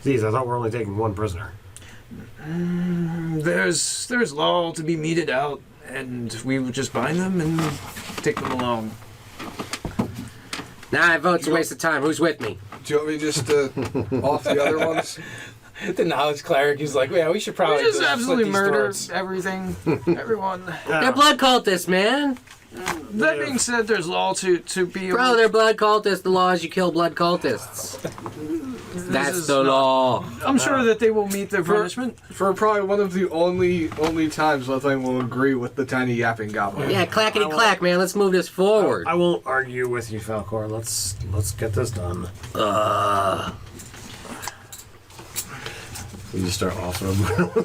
These, I thought we were only taking one prisoner. There's law to be meted out, and we would just bind them and take them along. Nah, I vote it's a waste of time. Who's with me? Do you want me just off the other ones? The knowledge cleric is like, yeah, we should probably We just slit absolutely these murder throats. everything, everyone. They're blood cultists, man. That being said, there's law to be able... Bro, they're blood cultists. The law is you kill blood cultists. That's the law. I'm sure that they will meet their punishment. For probably one of the only times Lethane will agree with the tiny yapping goblin. Yeah, clackety clack, man. Let's move this forward. I won't argue with you, Falcor. Let's get this done. We just start offering them.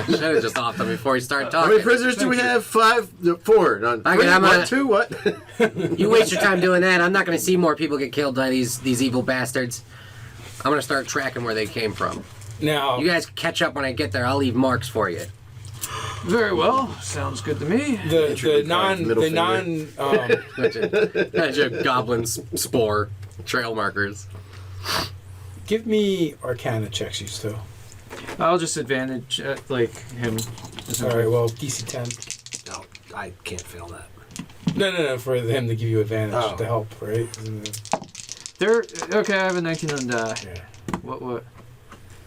Should have just offed them before we start How talking. many prisoners do we have? 5? 4. None. Okay, Three? I'm What? gonna- 2? What? You waste your time doing that. I'm not going to see more people get killed by these evil bastards. I'm going to start tracking where they came from. Now, You guys catch up when I get there. I'll leave marks for you. Very well. Sounds good to me. the non Bunch of goblins, spore, trail markers. give me Arcana checks, you two. I'll just advantage him. All right, well, DC 10. No, I can't fail that. No, for him to give you advantage Oh. to help, right? There. Okay, I have a 19 on die. Yeah. What?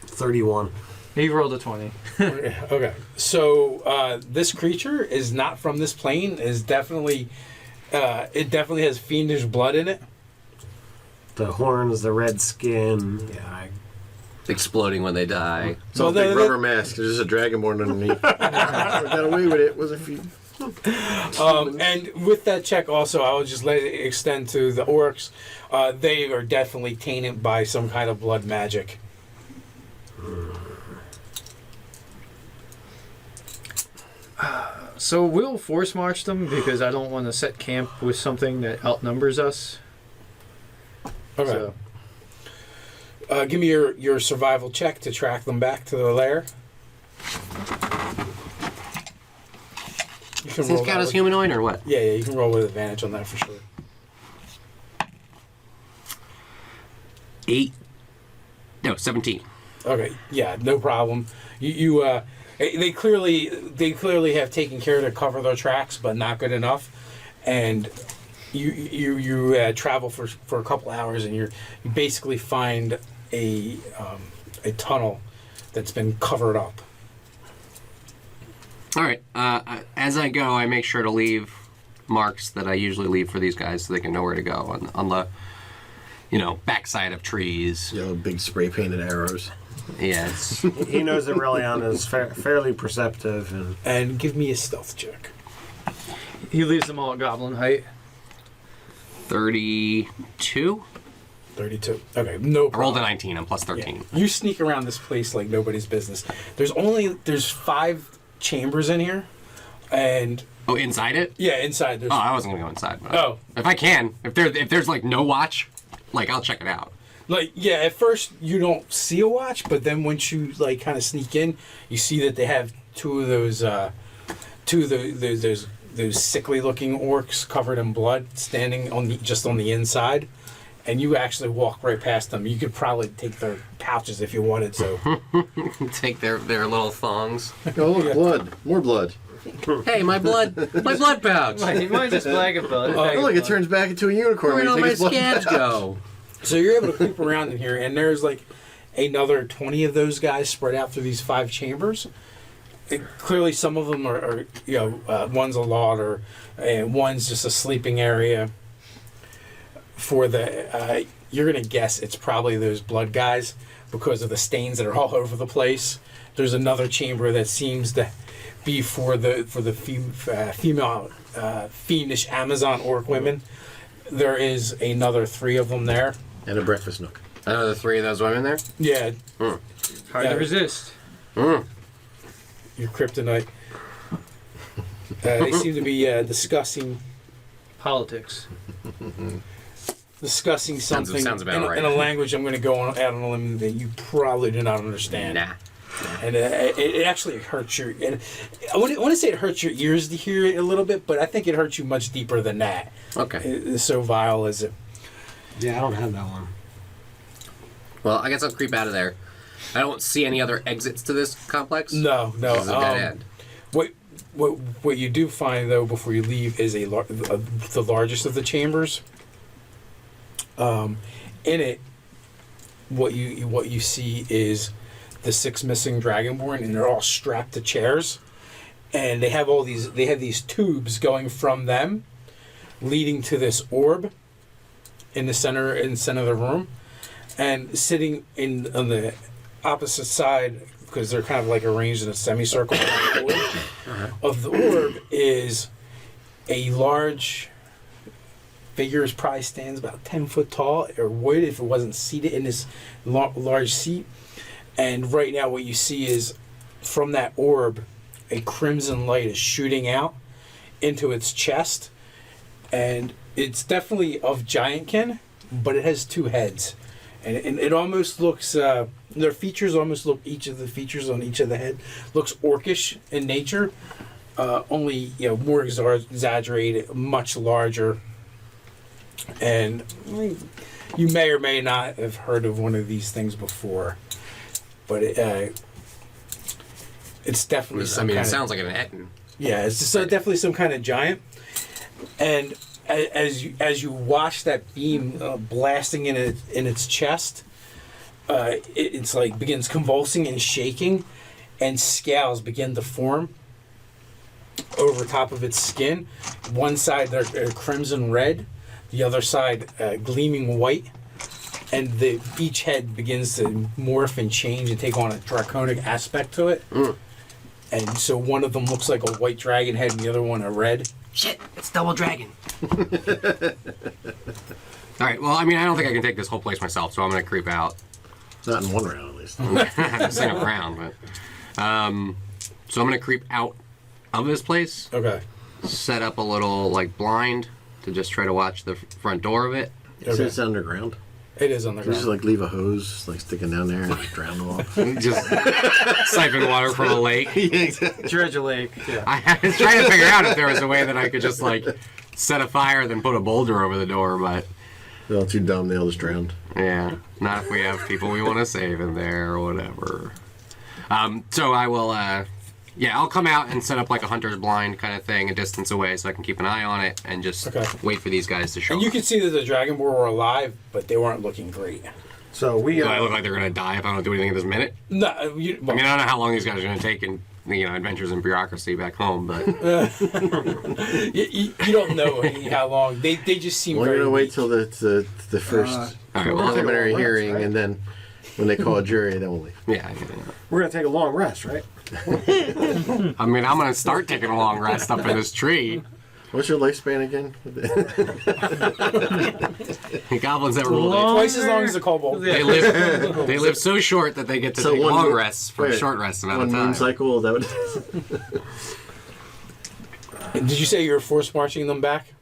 31. He rolled a 20. Okay, so this creature is not from this plane. Is definitely, it definitely has fiendish blood in it. The horns, the red skin. Yeah, Exploding when they die. It's all big rubber mask. There's just a Dragonborn underneath. Got away with it. Was a few. And with that check, also, I will just let it extend to the orcs. They are definitely tainted by some kind of blood magic. So we'll force march them because I don't want to set camp with something that outnumbers us. Okay. So, Give me your survival check to track them back to their lair. You can Does roll this count that as with- humanoid or what? Yeah, you can roll with advantage on that for sure. 17. Okay, yeah, no problem. They clearly have taken care to cover their tracks, but not good enough. And you travel for a couple hours, and you basically find a tunnel that's been covered up. All right. As I go, I make sure to leave marks that I usually leave for these guys so they can know where to go on the, backside of trees. Big spray painted arrows. Yes. he knows that Relion is fairly perceptive. And give me a stealth check. he leaves them all at goblin height. 32. 32. Okay, no problem. I rolled a 19. I'm plus 13. Yeah. You sneak around this place like nobody's business. There's 5 chambers in here, and Oh, inside it? yeah, inside there's. Oh, I wasn't gonna go inside. But Oh. if I can, if there's like no watch, I'll check it out. At first you don't see a watch, but then once you kind of sneak in, you see that they have two of those sickly looking orcs covered in blood standing just on the inside, and you actually walk right past them. You could probably take their pouches if you wanted to. Take their little thongs. Oh, look, blood. More blood. Hey, my blood pouch. He might just flag it, but Oh, look, it turns back into a unicorn. Where'd all when my you take his blood scabs out. go? So you're able to creep around in here, and there's another 20 of those guys spread out through these 5 chambers. Clearly, some of them are one's a lauder, and one's just a sleeping area. For the, you're gonna guess it's probably those blood guys because of the stains that are all over the place. There's another chamber that seems to be for the female fiendish Amazon orc women. There is another 3 of them there. And a breakfast nook. Another 3 of those women there? Yeah, hard to resist. your kryptonite. They seem to be discussing something Sounds about right. in a language I'm going to go on out on a limb that you probably do not understand. Nah. And it actually hurts your. And I want to say it hurts your ears to hear it a little bit, but I think it hurts you much deeper than that. Okay. It's so vile as it. Yeah, I don't have that one. Well, I guess I'll creep out of there. I don't see any other exits to this complex. No. This is a dead end. What you do find though before you leave is the largest of the chambers. In it, what you see is the 6 missing Dragonborn, and they're all strapped to chairs, and they have these tubes going from them, leading to this orb in the center of the room, and sitting on the opposite side, because they're kind of like arranged in a semicircle of the orb, is a large figure. Probably stands about 10 foot tall, or would if it wasn't seated in this large seat. And right now what you see is from that orb, a crimson light is shooting out into its chest, and it's definitely of giantkin, but it has 2 heads, and it almost looks their features almost look, each of the features on each of the head looks orcish in nature, only more exaggerated, much larger. And you may or may not have heard of one of these things before, but it's definitely it sounds like an Etten. Yeah, it's just definitely some kind of giant. And as you watch that beam blasting in its chest, it's like begins convulsing and shaking, and scales begin to form over top of its skin. One side they're crimson red, the other side gleaming white, and each head begins to morph and change and take on a draconic aspect to it. And so one of them looks like a white dragon head, and the other one a red. Shit, it's double dragon. All right, well, I mean, I don't think I can take this whole place myself, so I'm going to creep out. Not in one round, at least. I'm saying a round, but... so I'm going to creep out of this place. Okay. Set up a little, blind to just try to watch the front door of it. So it's underground. It is on the You just ground. leave a hose sticking down there and drown them off. Just siphon water from a lake. Dredge a lake. Yeah. I was trying to figure out if there was a way that I could just, set a fire, then put a boulder over the door, but... They're all too dumb, they all just drowned. Yeah, not if we have people we want to save in there or whatever. So I will, I'll come out and set up a hunter's blind kind of thing a distance away so I can keep an eye on it and just wait for these guys to show And you up. can see that the Dragonborn were alive, but they weren't looking great. So we Do I look like they're going to die if I don't do anything at this minute? No, I mean, I don't know how long these guys are going to take in adventures in bureaucracy back home, but... you don't know how long. They just seem We're very going to wait weak. till the first all right, well, preliminary take a long rest, hearing, right? and then when they call a jury, then we'll leave. yeah. we're gonna take a long rest, right? I mean, I'm going to start taking a long rest up in this tree. What's your lifespan again? Goblins that rule Twice as long as the kobold. They live so short that they get to So take one long mo- rests for wait, short rests amount One of time. moon cycle, is that what Did you say you were force marching them back?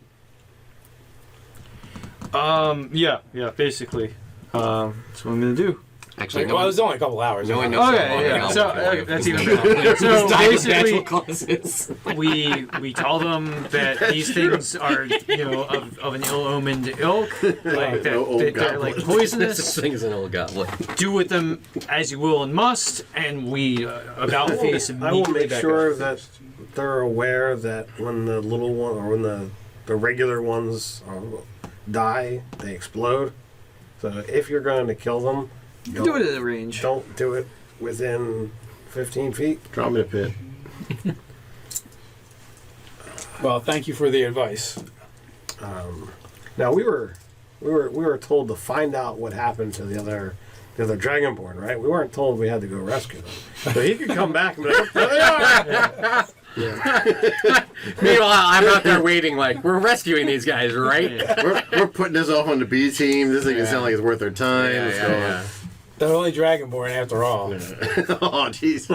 Yeah, basically. That's what I'm gonna do. Actually, Well, it was only a couple hours. no one knows. Okay, how long yeah. the So goblins live. that's even better. So basically, causes. we tell them that these things are of an ill-omened ilk, like that, old that they're goblin. poisonous. This thing's an old goblin. Do with them as you will and must, and we about face I will immediately make back sure up. that they're aware that when the little one or when the regular ones die, they explode. So if you're going to kill them, Do it at a range. don't do it within 15 feet. Draw me a pit. Well, thank you for the advice. Now we were told to find out what happened to the other Dragonborn, right? We weren't told we had to go rescue them. So he could come back and be like, there they are! Meanwhile, I'm out there waiting we're rescuing these guys, right? We're putting this off on the B team. This doesn't sound like it's worth their time. Let's go on. They're only Dragonborn after all. Oh, jeez.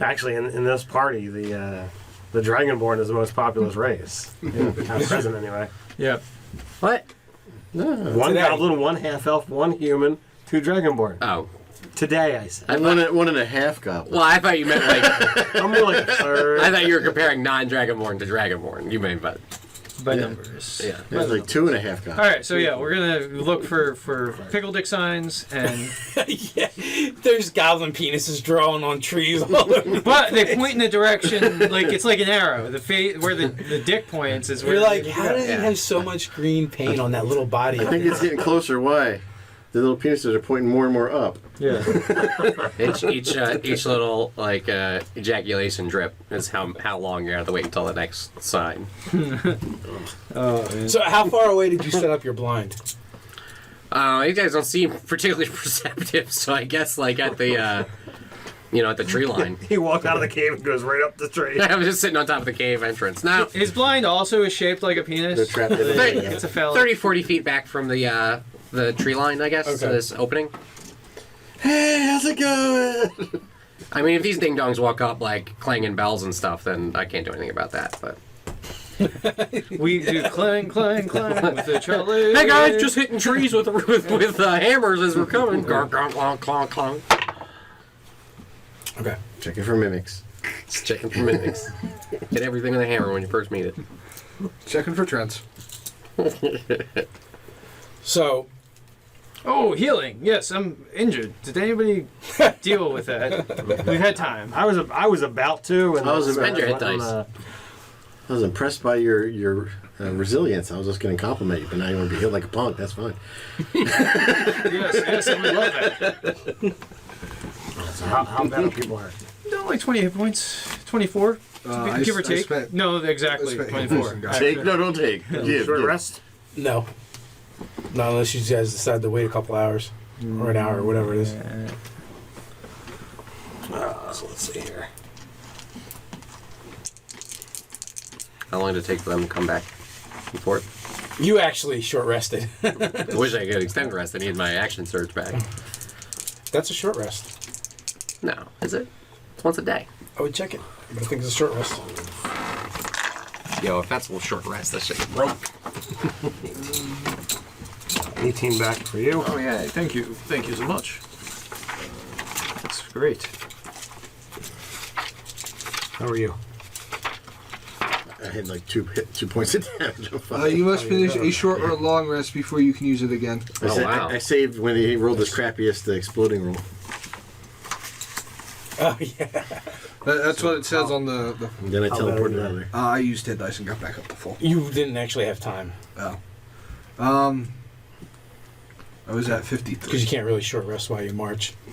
Actually, in this party, the Dragonborn is the most populous race. At present, anyway. Yeah. What? One Today. goblin, one half-elf, one human, 2 Dragonborn. Oh. Today, I said. One and a half goblin. Well, I thought you meant I'm more like a third. I thought you were comparing non-Dragonborn to Dragonborn. You meant, but by numbers. Yeah. There's like 2.5 guys. All right, so yeah, we're gonna look for pickle dick signs, and Yeah, there's goblin penises drawn on trees all over. but they point in the direction like it's like an arrow. Where the dick points is where You're like, they- how did it have so much green paint on that little body? I think it's getting closer. Why? The little penises are pointing more and more up. yeah. Each little like ejaculation drip is how long you're gonna have to wait until the next sign. Oh, man. So how far away did you set up your blind? You guys don't seem particularly perceptive, so I guess like at the at the tree line. He walked out of the cave and goes right up the tree. I was just sitting on top of the cave entrance. Now, His blind also is shaped like a penis. They're trapped in Thirty- It's a phallic. 30, 40 feet back from the tree line, I guess, to Okay. this opening. Hey, how's it going? I mean, if these ding dongs walk up like clanging bells and stuff, then I can't do anything about that. But We do clang, clang, clang with the trolley. hey guys, just hitting trees with hammers as we're coming. Gong, gong, gong, gong, gong. Okay. Checking for mimics. Just checking for mimics. Hit everything with a hammer when you first meet it. Checking for trends. So Oh, healing. Yes, I'm injured. Did anybody deal with that? We've had time. I was about to, and I was Spend your hit letting, dice. I was impressed by your resilience. I was just going to compliment you, but now you want to be hit like a punk. That's fine. Yes, I would love that. So how bad are people hurt? No, like 20 hit points. 24. I Give or s- I take. spent- No, exactly. I spent 24. guys. Take? No, don't take. Give. Short give. rest. no, not unless you guys decide to wait a couple hours or an hour or whatever it is. So let's see here. How long did it take for them to come back and forth? You actually short rested. I wish I could extend rest. I need my action surge back. That's a short rest. No, is it? It's once a day. I would check it, but I think it's a short rest. Yo, if that's a little short rest, that shit broke. 18 back for you. Oh, yeah. Thank you. Thank you so much. That's great. How are you? I had like 2 points of damage. I'm fine. You must finish a short or long rest before you can use it again. Oh, wow. I saved when he rolled his crappiest exploding roll. Oh yeah. That's what it says on the. And then I How bad are teleported you? out of there. I used hit dice and got back up to full. You didn't actually have time Oh. I was at 53. because you can't really short rest while you march. I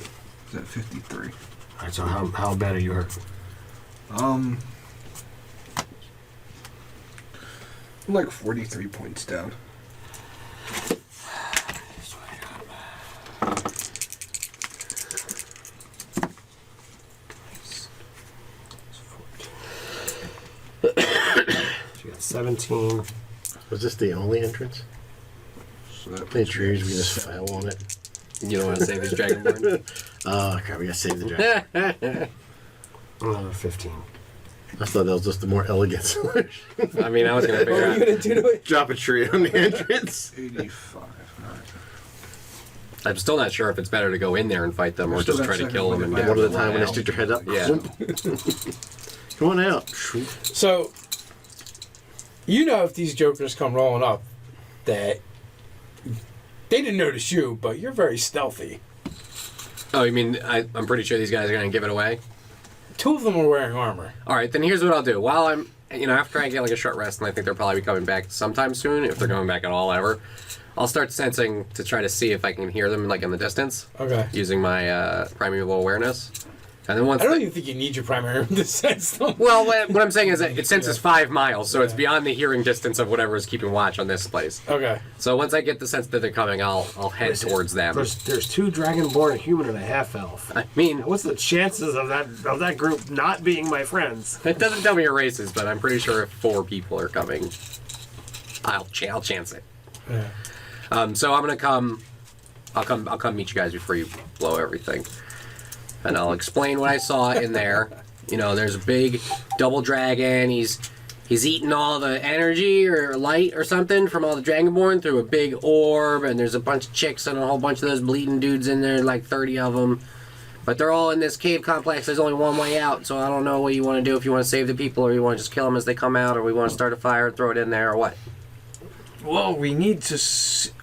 was at 53. All right, so how bad are you hurt? I'm like 43 points down. So you got 17. Was this the only entrance? So that Any trees? We just fell on it. You don't want to save these Dragonborn? Oh, crap. We got to save the dragon. Another 15. I thought that was just the more elegant solution. I mean, I was going to figure out. gonna do to it? Drop a tree on the entrance. 85. Alright. I'm still not sure if it's better to go in there and fight them or Still just got try to second kill them and wind get at One them at a time when they out. stick their head up. Yeah. Come on out. So, you know, if these jokers come rolling up, that they didn't notice you, but you're very stealthy. Oh, you mean I'm pretty sure these guys are going to give it away? 2 of them are wearing armor. All right, then here's what I'll do. While I'm, after I get like a short rest, and I think they'll probably be coming back sometime soon, if they're coming back at all ever, I'll start sensing to try to see if I can hear them like in the distance Okay. using my primeval awareness. And then once I don't they- even think you need your primary to sense them. well, what I'm saying is that it senses 5 miles, so it's beyond the hearing distance of whatever is keeping watch on this place. Okay. So once I get the sense that they're coming, I'll head towards them. There's 2 Dragonborn, a human, and a half elf. I mean, What's the chances of that group not being my friends? it doesn't tell me your races, but I'm pretty sure if 4 people are coming, I'll chance it. Yeah. So I'm gonna come. I'll come meet you guys before you blow everything, and I'll explain what I saw in there. There's a big double dragon. He's eating all the energy or light or something from all the Dragonborn through a big orb, and there's a bunch of chicks and a whole bunch of those bleeding dudes in there, like 30 of them. But they're all in this cave complex. There's only one way out, so I don't know what you want to do. If you want to save the people, or you want to just kill them as they come out, or we want to start a fire and throw it in there, or what? Well, we need to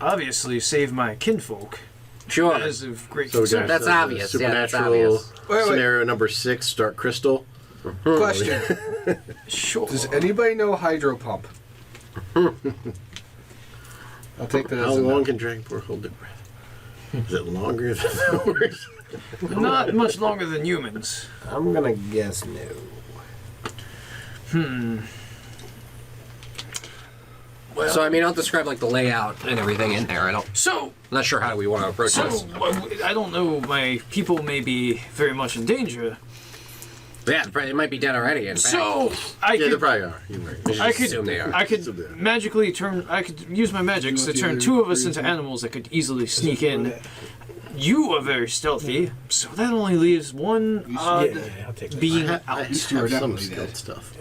obviously save my kinfolk. Sure. That is of great So we concern. got That's obvious. Yeah, that's Supernatural obvious. Wait. scenario number 6, start crystal. Question: Sure. does anybody know hydro pump? I'll take that How as a long no. can Dragonborn hold their breath? Is it longer than hours? Not much longer than humans. I'm gonna guess no. So, I mean, I'll describe, like, the layout and everything in there. I'm not sure how we want to approach this. I don't know. My people may be very much in danger. Yeah, it might be dead already, in fact. So I Yeah, they could, probably are. You're right. We should I assume they are. Assume they are. could magically turn. I could use my magics to turn two of us into animals that could easily sneak in. You are very stealthy, so that only leaves one odd I'll take that. being I out. have These two are some definitely skilled dead. stuff.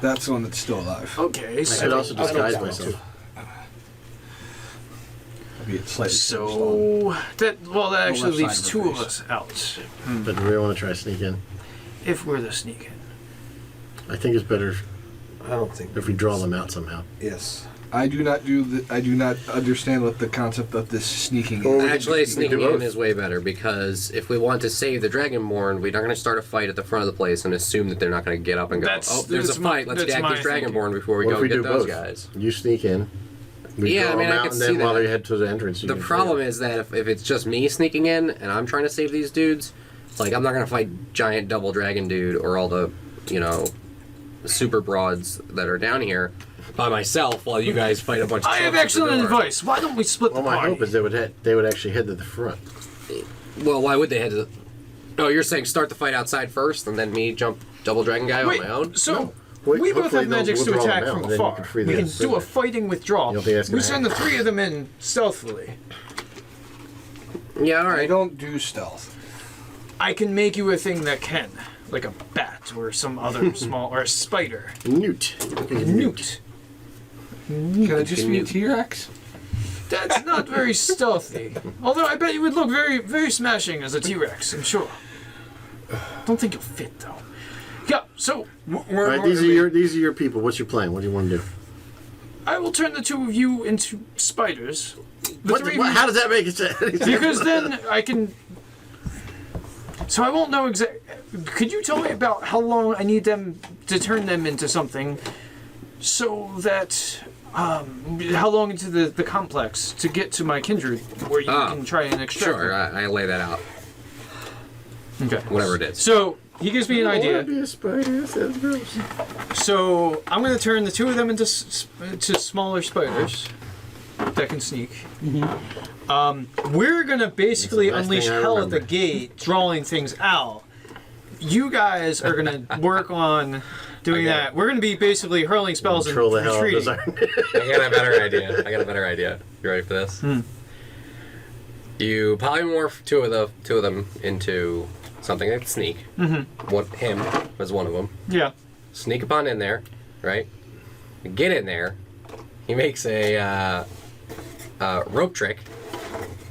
That's the one that's still alive. Okay, I could so also disguise myself. Maybe it's slightly that actually left leaves side of two her of face. us out. But do we want to try to sneak in? If we're the sneak in. I think it's better I don't think. if we draw them out somehow. Yes. I do not understand what the concept of this sneaking Well, is. Actually, sneaking both. in is way better, because if we want to save the Dragonborn, we're not going to start a fight at the front of the place and assume that they're not going to get up and go, That's- oh, there's a that's my- fight, let's that's get my these thinking. Dragonborn before we What if go we get do those both? guys. You sneak in. We Yeah, draw I mean, them I out, could and see then while that. they head to the entrance, you The can problem is that if it's just me sneaking in and I'm trying to save these dudes, like, I'm not going to fight giant double dragon dude or all the, super broads that are down here by myself while you guys fight a bunch of I have trunks at the excellent door. advice. Why don't we split Well, the my party? hope is they would actually head to the front. Well, why would they head to the... Oh, you're saying start the fight outside first and then me jump double dragon guy Wait, on my own? so Wait, we both hopefully have they'll magics to withdraw them attack out, from and then you afar. can free We the can do a prisoner. fighting withdrawal. You don't think that's We gonna send the three of them in stealthily. Yeah, all I right. don't do stealth. I can make you a thing that can, like a bat or some other small, or a spider. Newt. Newt. Can I just be a T-Rex? That's not very stealthy. Although I bet you would look very, very smashing as a T-Rex. I'm sure. Don't think you'll fit though. Yeah. So All right, these are your people. What's your plan? What do you want to do? I will turn the two of you into spiders. The three of you- How does that make it sense? Because then I can. So I won't know exactly. Could you tell me about how long I need them to turn them into something, so that how long into the complex to get to my kindred, where you can try and extract. Sure, them? I lay that out. Okay. Whatever it is. So he gives me an I want idea. to be a spider. That sounds gross. So I'm going to turn the two of them into smaller spiders that can sneak. We're going to basically That's the last unleash thing I hell at the remember. gate, drawing things out. You guys are going to work on doing that. We're going to be basically hurling spells and Control the hell out of retreating. this I got a better idea. You ready for this? You polymorph two of them into something that can sneak. Him was one of them. Yeah. Sneak upon in there, right? Get in there. He makes a rope trick.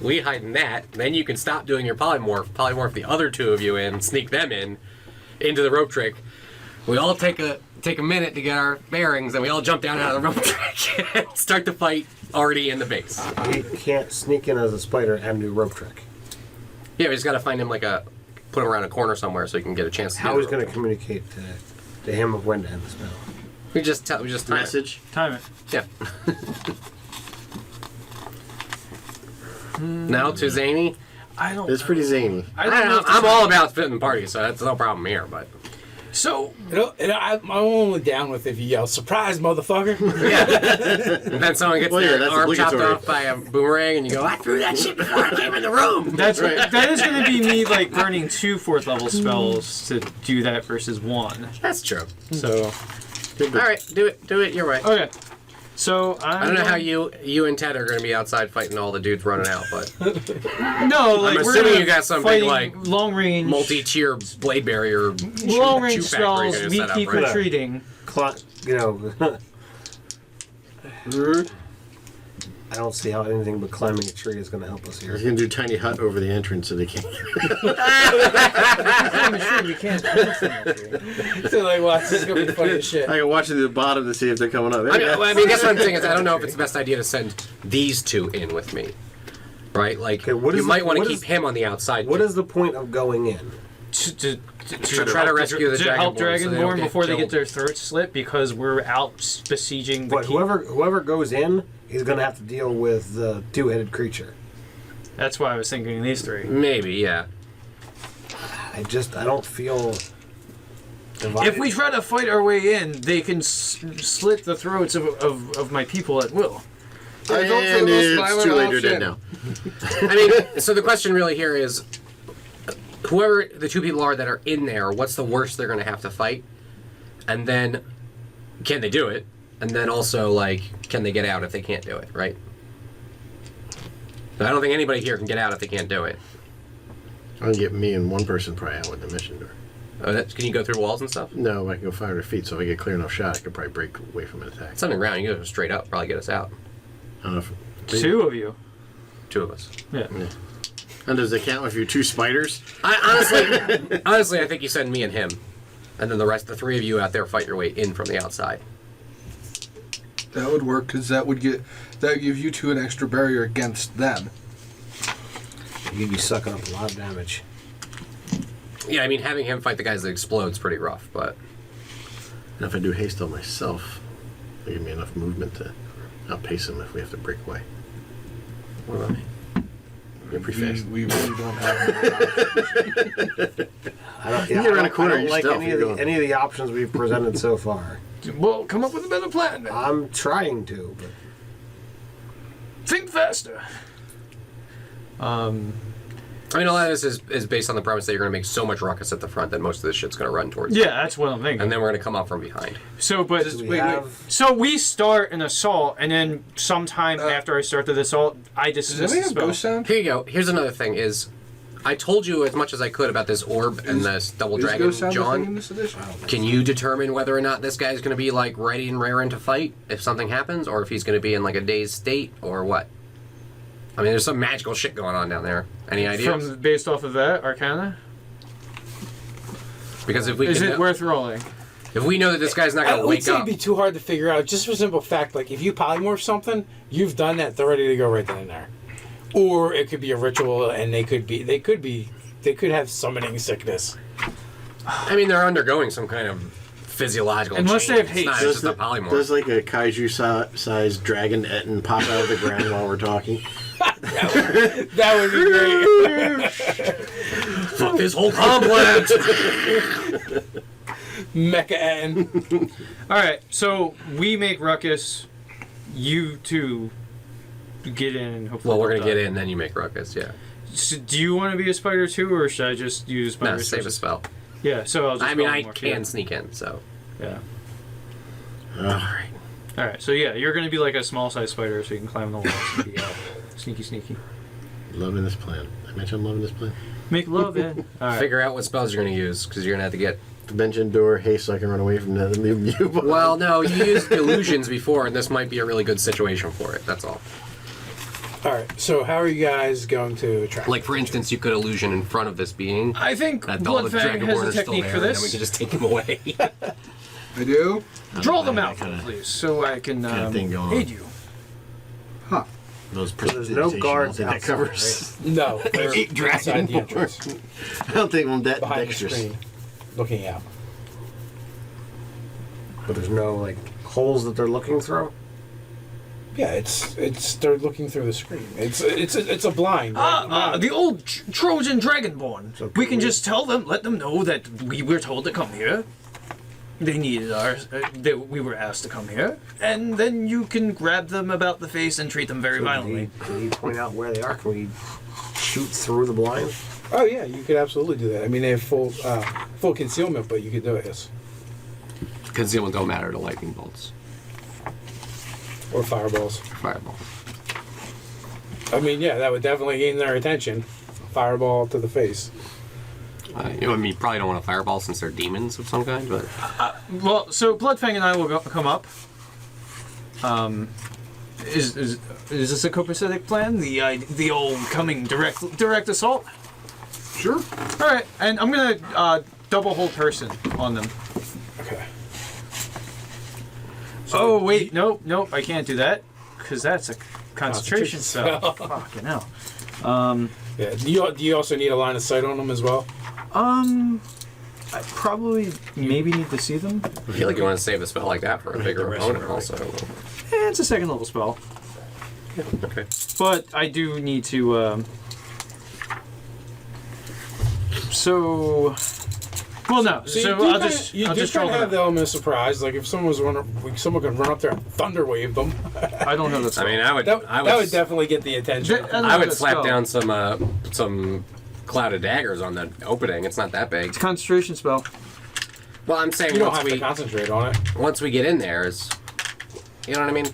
We hide in that. Then you can stop doing your polymorph the other two of you in, sneak them into the rope trick. We all take a minute to get our bearings, and we all jump down out of the rope trick and start the fight already in the base. He can't sneak in as a spider and do rope trick. Yeah, we just gotta find him put him around a corner somewhere so he can get a chance to How do he's the going rope to communicate to him of when to end the spell? trick. We just time it. Message. Time it. Yeah. Now to Zany. I don't. It's pretty zany. I don't know. If I'm all about fitting parties, so that's no problem here. But So I'm only down with if you yell, "Surprise, motherfucker!" and then someone gets Well, yeah, their that's arm chopped obligatory. off by a boomerang, and you go, "I threw that shit before I came in the room." that is going to be me like burning 2 4th level spells to do that versus 1. That's true. So All right, do it. You're right. okay. So I don't know how you and Ted are going to be outside fighting all the dudes running out, but No, like I'm we're assuming gonna you got some big, fighting like, long range, multi-tier blade barrier, long range chew factory spells. you're gonna We set up, keep right? retreating. I don't see how anything but climbing a tree is going to help us He's here. gonna do tiny hut over the entrance so they can't. I'm sure we can't climb the tree. So like, watch, this is gonna be funny as shit. I can watch it at the bottom to see if they're coming up. I guess what I'm saying is I don't know if it's the best idea to send these two in with me. Right? Like, Okay, what you is might the- want to what keep is- him on the outside. What is the point of going in? To try to rescue the to help Dragonborn so they don't Dragonborn get before they get killed. their throats slit because we're out besieging the But keep. whoever goes in is going to have to deal with the two-headed creature. That's why I was thinking these three. Maybe, yeah. I don't feel divided. If we try to fight our way in, they can slit the throats of my people at will. I vote for the And most it's violent too late. You're dead option. now. I mean, so the question really here is, whoever the two people are that are in there, what's the worst they're going to have to fight? And then, can they do it? And then also, like, can they get out if they can't do it, right? But I don't think anybody here can get out if they can't do it. I can get me and one person probably out with the mission door. Oh, can you go through walls and stuff? No, I can go 500 feet, so if I get clear enough shot, I could probably break away from an attack. It's underground. You can go straight up, probably get us out. I don't know if... Two of you. Two of us. Yeah. And does it count if you're two spiders? Honestly, I think you send me and him, and then the three of you out there fight your way in from the outside. That would work because that would give you two an extra barrier against them. You'd be sucking up a lot of damage. Yeah, I mean, having him fight the guys that explode's pretty rough, but And if I do haste on myself, it'll give me enough movement to outpace them if we have to break away. what about me? You're pretty fast. We really don't have. You get around a corner, I don't you like stealth, any you're of, going. any of the options we've presented so far. Well, come up with a better plan, then. I'm trying to, but Think faster. I mean, a lot of this is based on the premise that you're going to make so much ruckus at the front that most of this shit's going to run towards you. Yeah, that's what I'm thinking. And then we're going to come up from behind. So, but do we wait. have... so we start an assault, and then sometime after I start the assault, I Does dismiss anybody the have spell. ghost sound? Here you go. Here's another thing is, I told you as much as I could about this orb and this double Is dragon, ghost sound a thing in John. this edition? Can you determine whether or not this guy's going to be, like, ready and raring to fight if something happens, or if he's going to be in, like, a dazed state, or what? I mean, there's some magical shit going on down there. Any ideas? Based off of that, Arcana? Because if we Is can it worth rolling? if we know that this guy's not going I to would wake say up, it'd be too hard to figure out, just for simple fact, like, if you polymorph something, you've done that, they're ready to go right then and there. Or it could be a ritual, and they could have summoning sickness. I mean, they're undergoing some kind of physiological Unless they change. have It's not haste. just a polymorph. Does like a kaiju-sized dragon Etten pop out of the ground while we're talking? That would be great. Fuck this whole complex! Mecha N. All right, so we make ruckus. You two get in and hopefully. Well, we're don't gonna get die. in, then you make ruckus, yeah. So do you want to be a spider too, or should I just use spider? No, save a spell. Yeah, so I'll just. I mean, go I more, can sneak in, so. Yeah. Alright. All right, so yeah, you're gonna be like a small-sized spider, so you can climb the walls and be sneaky, sneaky. Loving this plan. I mentioned I'm loving this plan. Make love in. All right. Figure out what spells you're gonna use, because you're gonna have to get. Dimension door, haste so I can run away from that and leave you behind. Well, no, you used illusions before, and this might be a really good situation for it, that's all. Alright, so how are you guys going to attract? Like, for instance, you could illusion in front of this being. I think That all the Bloodfang Dragonborn has are a still technique there, for and then we this. can just take him away. I do. Draw them out, kinda- please, so I can thing going on. aid you. Huh. Those there's no guards that outside, covers. No, they're Eight inside the entrance, I don't think I'm that behind the dexterous. screen, looking out. But there's no, like, holes that they're looking through? Yeah, it's they're looking through the screen. It's a blind. Right? The old Trojan Dragonborn. So We can we- just tell them, let them know that we were told to come here. They needed that we were asked to come here, and then you can grab them about the face and treat them very violently. Can you point out where they are? Can we shoot through the blind? Oh yeah, you could absolutely do that. I mean, they have full concealment, but you could do it. Yes. Concealment don't matter to lightning bolts. Or fireballs. Fireball. I mean, yeah, that would definitely gain their attention. Fireball to the face. You probably don't want a fireball since they're demons of some kind, but. Well, so Bloodfang and I will come up. Is this a copacetic plan? The old coming direct assault? Sure. All right, and I'm gonna double hold person on them. Okay. Oh wait, nope, I can't do that because that's a concentration spell. Fucking hell. Yeah. Do you also need a line of sight on them as well? I probably maybe need to see them. I feel like you want to save a spell like that for a bigger opponent also. It's a second level spell, Okay. but I do need to. Well, no. So I'll just try roll to them have out. the element of surprise. Like if someone could run up there and thunder wave them. I don't have that spell. I mean, That would definitely get the attention. I would slap down some clouded daggers on the opening. It's not that big. It's a concentration spell. Well, I'm saying You don't have to concentrate on it. once we get in there, you know what I mean?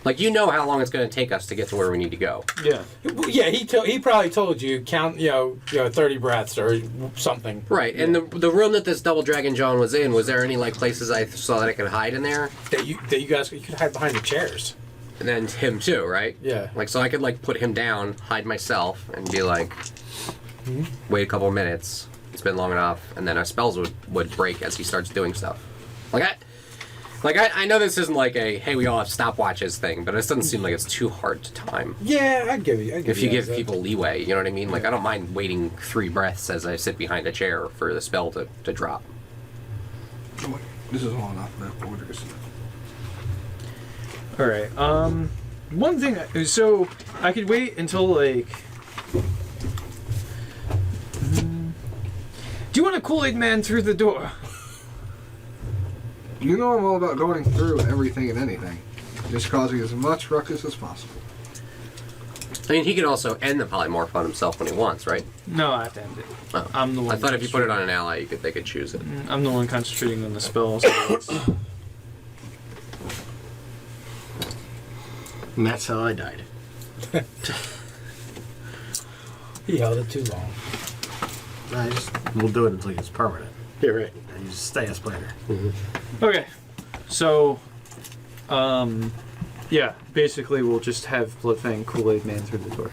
Like, you know how long it's going to take us to get to where we need to go. Yeah. Yeah, he probably told you count 30 breaths or something. Right, and the room that this double dragon John was in, was there any like places I saw that I could hide in there? That you guys could hide behind the chairs. And then him too, right? Yeah. Like, so I could like put him down, hide myself, and be like, wait a couple of minutes. It's been long enough, and then our spells would break as he starts doing stuff. I know this isn't like a hey we all have stopwatches thing, but it doesn't seem like it's too hard to time. Yeah, I'd give you. If you give people leeway, you know what I mean? Like, I don't mind waiting 3 breaths as I sit behind a chair for the spell to drop. This is long enough. That orders. All right. One thing. So I could wait until like. Do you want a Kool-Aid man through the door? You know I'm all about going through everything and anything. Just causing as much ruckus as possible. I mean, he can also end the polymorph on himself when he wants, right? No, I have to end it. Oh. I'm the one. I thought if you put it on an ally, they could choose it. I'm the one concentrating on the spell. So And that's how I died. He held it too long. We'll do it until it's permanent. You're right. You just stay a splitter. okay. So, yeah. Basically, we'll just have Bloodfang Kool-Aid man through the door.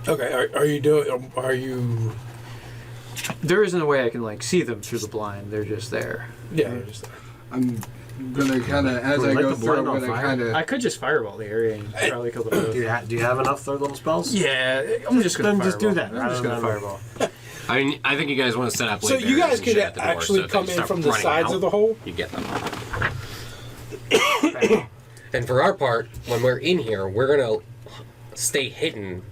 Okay. Are you? There isn't a way I can like see them through the blind. They're just there. Yeah. They're just there. I'm gonna kind of, as Can we I light go the through, I'm blind on gonna fire? kind of. I could just fireball the area and probably kill the both. Do you have enough third level spells? Yeah, I'm just gonna Then just do that, I'm rather just gonna than- fireball. I mean, I think you guys want to set up. So you guys could actually come in from the sides of the hole. You get them. And for our part, when we're in here, we're gonna stay hidden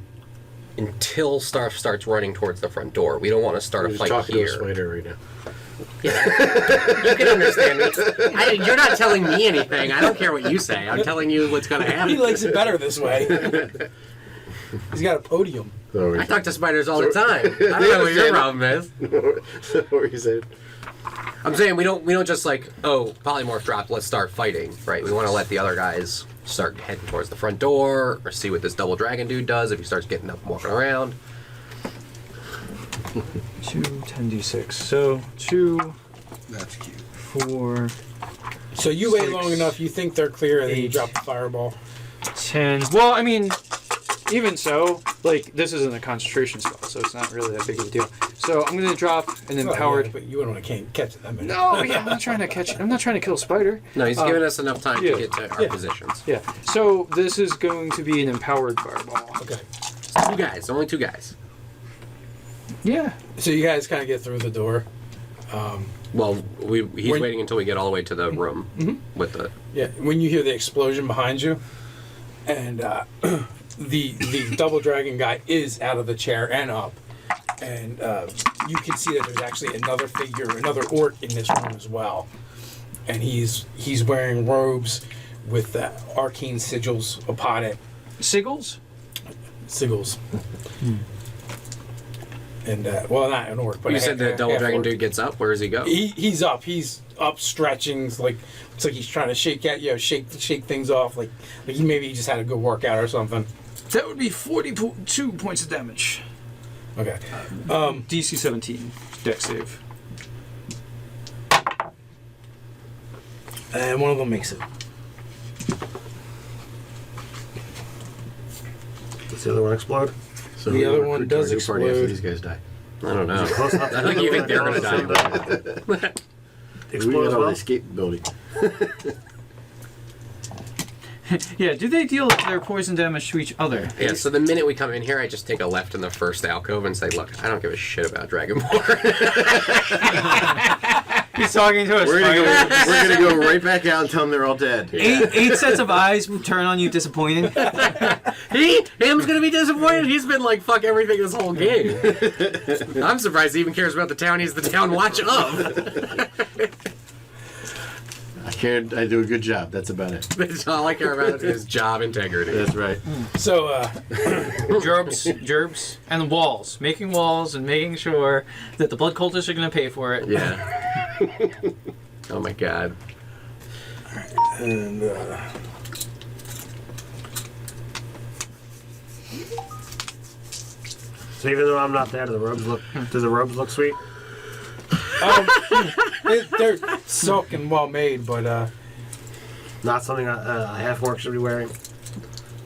until Starf starts running towards the front door. We don't want to start a He's fight talking to a here. spider right now. You can understand me. You're not telling me anything. I don't care what you say. I'm telling you what's gonna He happen. likes it better this way. He's got a podium. So I talk to spiders all the time. I don't know what your problem is. what were you saying? I'm saying we don't just like, oh, polymorph dropped, let's start fighting, right? We want to let the other guys start heading towards the front door, or see what this double dragon dude does if he starts getting up and walking around. 2, 10d6. So 2, That's cute. 4, So you wait 6, long enough. You think they're clear, and then you 8. drop the fireball. 10. Well, I mean, even so, like this isn't a concentration spell, so it's not really that big of a deal. So I'm gonna drop an empowered. But you don't want to catch them. No, yeah, I'm not trying to catch. I'm not trying to kill a spider. No, he's giving us enough time yeah, to get to our positions. Yeah. So this is going to be an empowered fireball. Okay. 2 guys, only 2 guys. Yeah. So you guys kind of get through the door. Well, he's When- waiting until we get all the way to the room with the. Yeah. When you hear the explosion behind you, and the double dragon guy is out of the chair and up, and you can see that there's actually another figure, another orc in this room as well, and he's wearing robes with arcane sigils upon it. Sigils? Sigils. And well, not an orc, but You a said the half- double half dragon orc. dude gets up. Where does he go? He's up. He's up, stretching. It's like he's trying to shake things off. Like he maybe just had a good workout or something. That would be 42 points of damage. Okay. DC 17. Dex save. And one of them makes it. Does the other one explode? So The who other would one recruit to our does new party after explode. these guys die. I don't know. Close enough. I think you think they're gonna die. We Explode got as all well? the escape ability. Yeah, do they deal their poison damage to each other? Yeah, so the minute we come in here, I just take a left in the first alcove and say, look, I don't give a shit about Dragonborn. He's talking to us. We're gonna go right back out and tell them they're all dead. Eight sets of eyes turn on you disappointed. Him's gonna be disappointed. He's been like, fuck everything this whole game. I'm surprised he even cares about the town he's the town watch of. I do a good job. That's about it. That's all I care about is job integrity. That's right. So, Gerbs, and walls. Making walls and making sure that the blood cultists are going to pay for it. Yeah. Oh my god. and So even though I'm not there, do the robes look sweet? they're silk and well made, but Not something a half-orc should be wearing?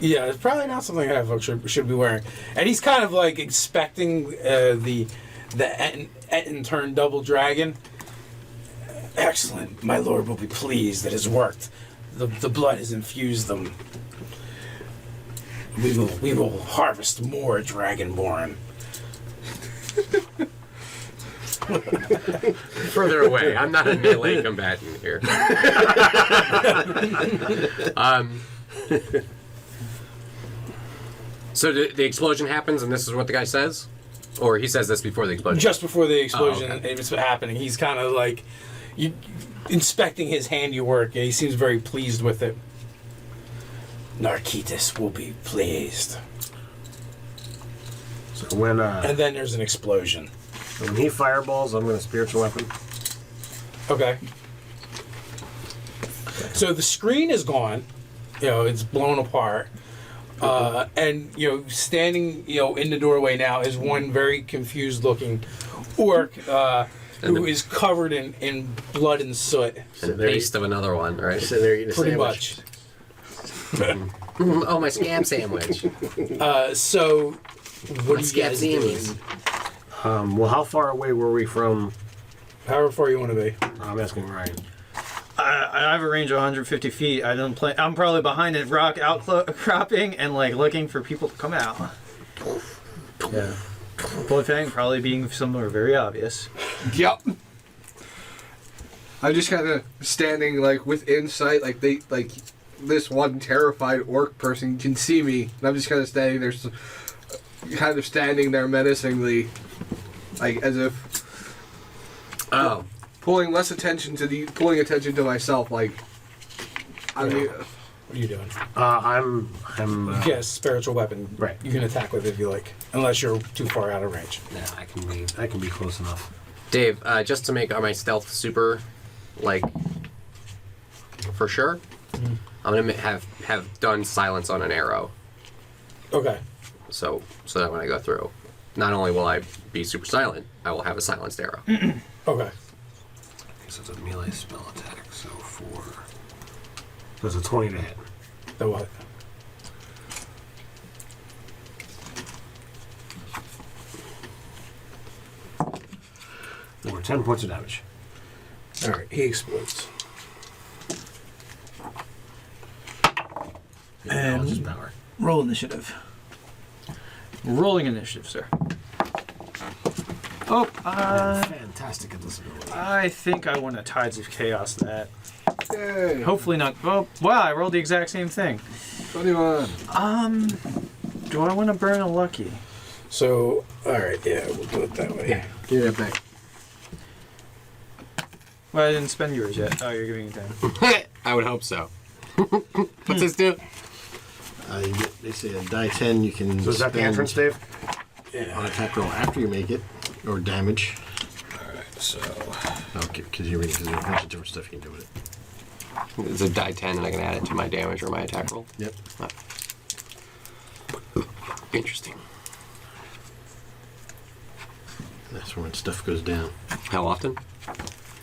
yeah, it's probably not something I should be wearing. And he's kind of like expecting the Etten turned double dragon. Excellent, my lord will be pleased that it's worked. The blood has infused them. We will harvest more Dragonborn. Further away. I'm not a melee combatant here. So the explosion happens, and this is what the guy says, or he says this before the explosion. Just before the explosion okay. was happening, he's kind of like inspecting his handiwork, and he seems very pleased with it. Narcitis will be pleased. So when And then there's an explosion. he fireballs, I'm going to spiritual weapon. Okay. So the screen is gone. It's blown apart. And, standing, in the doorway now is one very confused looking orc who is covered in blood and soot. And paste of another one, right? Sitting there eating a Pretty sandwich. much. Oh, my scam sandwich. So, what do you guys do? Well, how far away were we from... However far you want to be. I'm asking Ryan. I have a range of 150 feet. I'm probably behind a rock outcropping and looking for people to come out. Yeah. Blood Fang probably being somewhere very obvious. Yep. I'm just kind of standing within sight, this one terrified orc person can see me, and I'm just kind of standing there, menacingly, as if pulling attention to myself. What are you doing? I'm Yes, spiritual weapon. Right. You can attack with it if you like, unless you're too far out of range. yeah, I can be close enough. Dave, just to make my stealth super, for sure, I'm gonna have done silence on an arrow. Okay. So that when I go through, not only will I be super silent, I will have a silenced arrow. Okay. So it's a melee spell attack, so it's a 20 to hit. The what? Over 10 points of damage. Alright, he explodes. And his power. Roll initiative. Rolling initiative, sir. Oh, Fantastic at this ability. I think I want to Tides of Chaos that. Yay! Hopefully not. Oh, wow, I rolled the exact same thing. 21. Do I want to burn a lucky? So, alright, yeah, we'll do it that way. Give that back. Well, I didn't spend yours yet. Oh, you're giving it down. I would hope so. What's this do? They say a die 10 you can So is that the spend entrance, Dave? on attack roll after you make it, or damage. Alright, so... Okay, because there's a bunch of different stuff you can do with it. It's a die 10, and I can add it to my damage or my attack roll. Yep. Interesting. That's when stuff goes down. How often?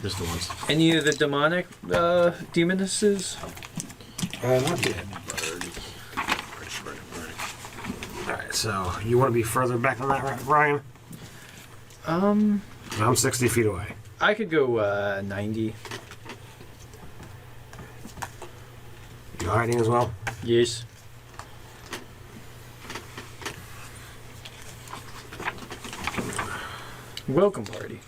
Just the ones. Any of the demonic demonesses? Not yet. Alright, so you want to be further back than that, Ryan? I'm 60 feet away. I could go 90. You hiding as well? Yes. Welcome party.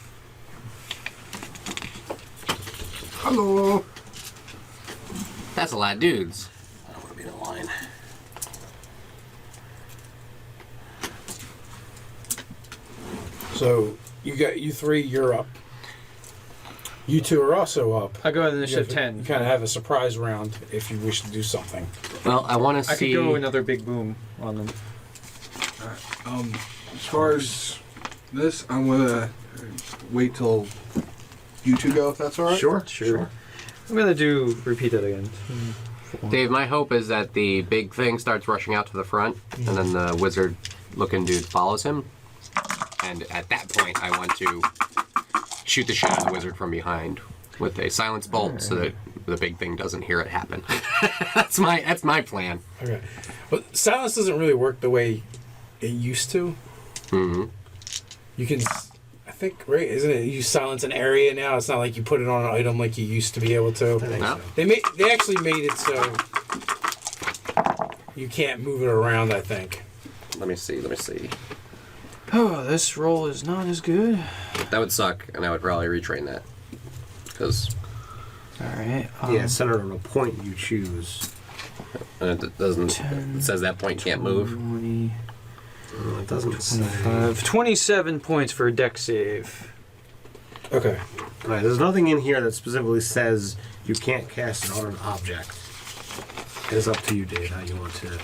Hello. That's a lot of dudes. I don't want to be in a line. So you three, you're up. You two are also up. I go ahead and initiative You 10. kind of have a surprise round if you wish to do something. Well, I want to I see. could go another big boom on them. As far as this, I'm gonna wait till you two go, if that's all right. Sure. I'm gonna repeat that again. Dave, my hope is that the big thing starts rushing out to the front, and then the wizard-looking dude follows him. And at that point, I want to shoot the shit out of the wizard from behind with a silence bolt, so that the big thing doesn't hear it happen. That's my plan. Okay. But silence doesn't really work the way it used to. Mm-hmm. You can, I think, right? Isn't it? You silence an area now. It's not like you put it on an item like you used to be able to. No? They actually made it so you can't move it around. I think. Let me see. Oh, this roll is not as good. That would suck, and I would probably retrain that. Because Alright. Yeah, centered on a point you choose. it doesn't. 10, It says that point can't move. 20, It doesn't say. 25, 27 points for a deck save. Okay. Right, there's nothing in here that specifically says you can't cast it on an object. It is up to you, Dave, how you want to.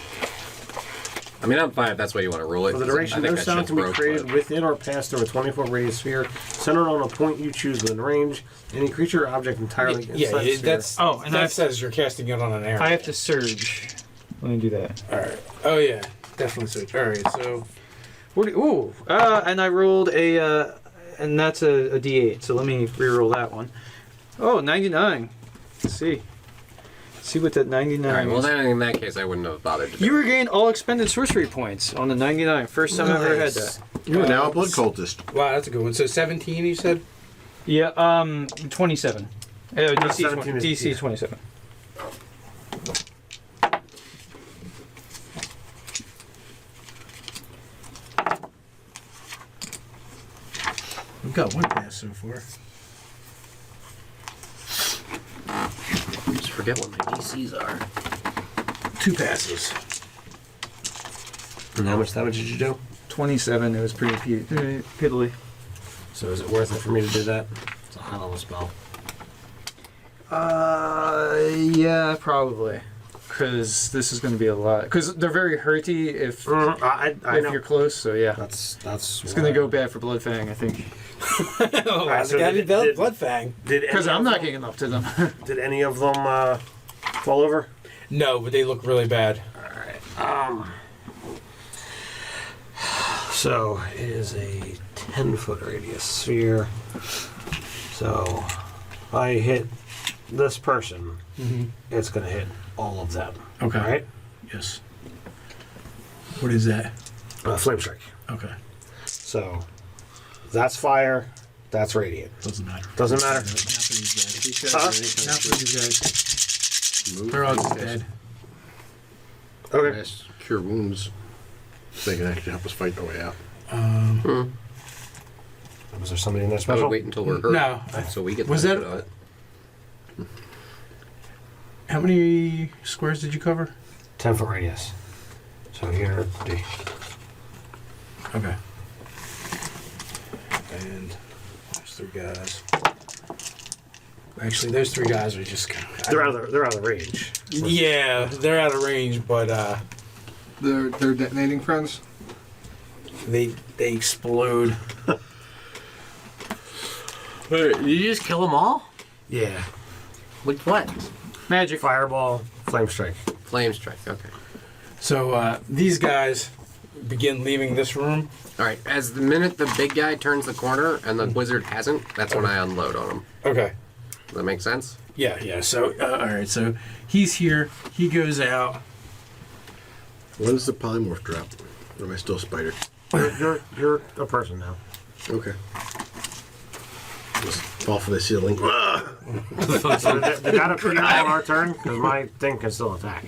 I mean, I'm fine if that's the way you want to rule it. For the 'cause I duration, think no that sound shit's can be broke, created but- within or past through a 24 radius sphere, centered on a point you choose within range. Any creature or object entirely Yeah, inside the sphere. that's. Oh, and that I- says you're casting it on an area. I have to surge. Let me do that. All right. Oh yeah, definitely switch. All right. So And I rolled and that's a D8, so let me reroll that one. Oh, 99. Let's see. See what that 99 All right. Well, is. then in that case, I wouldn't have bothered to do You regain all expended sorcery points on the 99. First time I've ever had that. You are now a blood cultist. wow, that's a good one. So 17, you said. Yeah, 27. DC, 17 is- DC yeah. 27. We've got one pass so far. Just forget what my DCs are. 2 passes. And how much damage did you do? 27. It was pretty piddly. So is it worth it for me to do that? It's a high level spell. Yeah, probably. Because this is going to be a lot. Because they're very hurty if I if know. you're close. So yeah, That's it's going to go bad for Bloodfang, I think. Oh, Alright, so got did- it, did- blood fang. Did Because any I'm of not them- getting up to them. Did any of them fall over? No, but they look really bad. So it is a 10-foot radius sphere. So if I hit this person, it's going to hit all of them. Okay. Right? Yes. What is that? Flame strike. Okay. So that's fire. That's radiant. Doesn't matter. Doesn't matter. Not for these guys. Huh? Not for these guys. They're all just dead. Okay. Yes, cure wounds. They can actually help us fight our way out. Was there somebody in there I would special? wait until we're hurt. No. So we get Was the that- benefit of it. How many squares did you cover? 10-foot radius. So here, D. Okay. And those 3 guys. Actually, those 3 guys are just kind of. They're out of range. Yeah, they're out of range, but They're detonating friends. they explode. Wait, did you just kill them all? Yeah. With what? Magic. Fireball, flame strike. Flame strike. Okay. So these guys begin leaving this room. All right. As the minute the big guy turns the corner and the wizard hasn't, that's when I unload on him. Okay. Does that make sense? Yeah. So all right. So he's here. He goes out. What does the polymorph drop? Or am I still a spider? You're a person now. Okay. Just fall from the ceiling. Ah! So did that appear on our turn? Because my thing can still attack.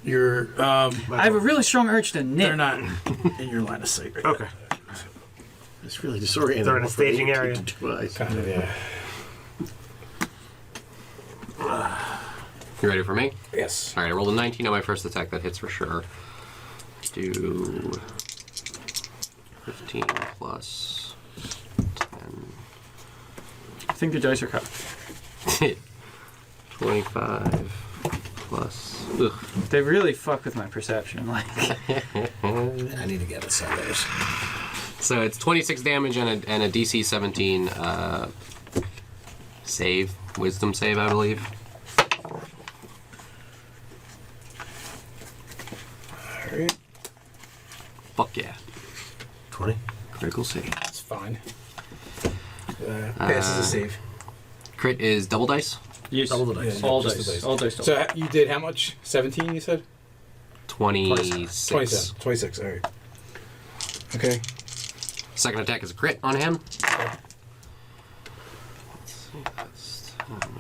You're I have a really strong urge to knit. they're not in your line of sight. Right Okay. It's really disorienting. They're in a staging area. Two eyes. Kind of, yeah. You ready for me? Yes. All right, I rolled a 19 on my first attack. That hits for sure. Do 15 plus 10. I think your dice are cut. 25 plus. Ugh. They really fuck with my perception. Like, I need to get this out of So it's 26 damage and a DC 17 save, wisdom save, I believe. Alright. Fuck yeah. 20. Critical save. It's fine. Passes the save. Crit is double dice. yes, Double the dice. Yeah, all just dice, the dice. all dice. So you did how much? 17, you said? 26. 27. 26, alright. Okay. Second attack is a crit on him. Okay. Let's see,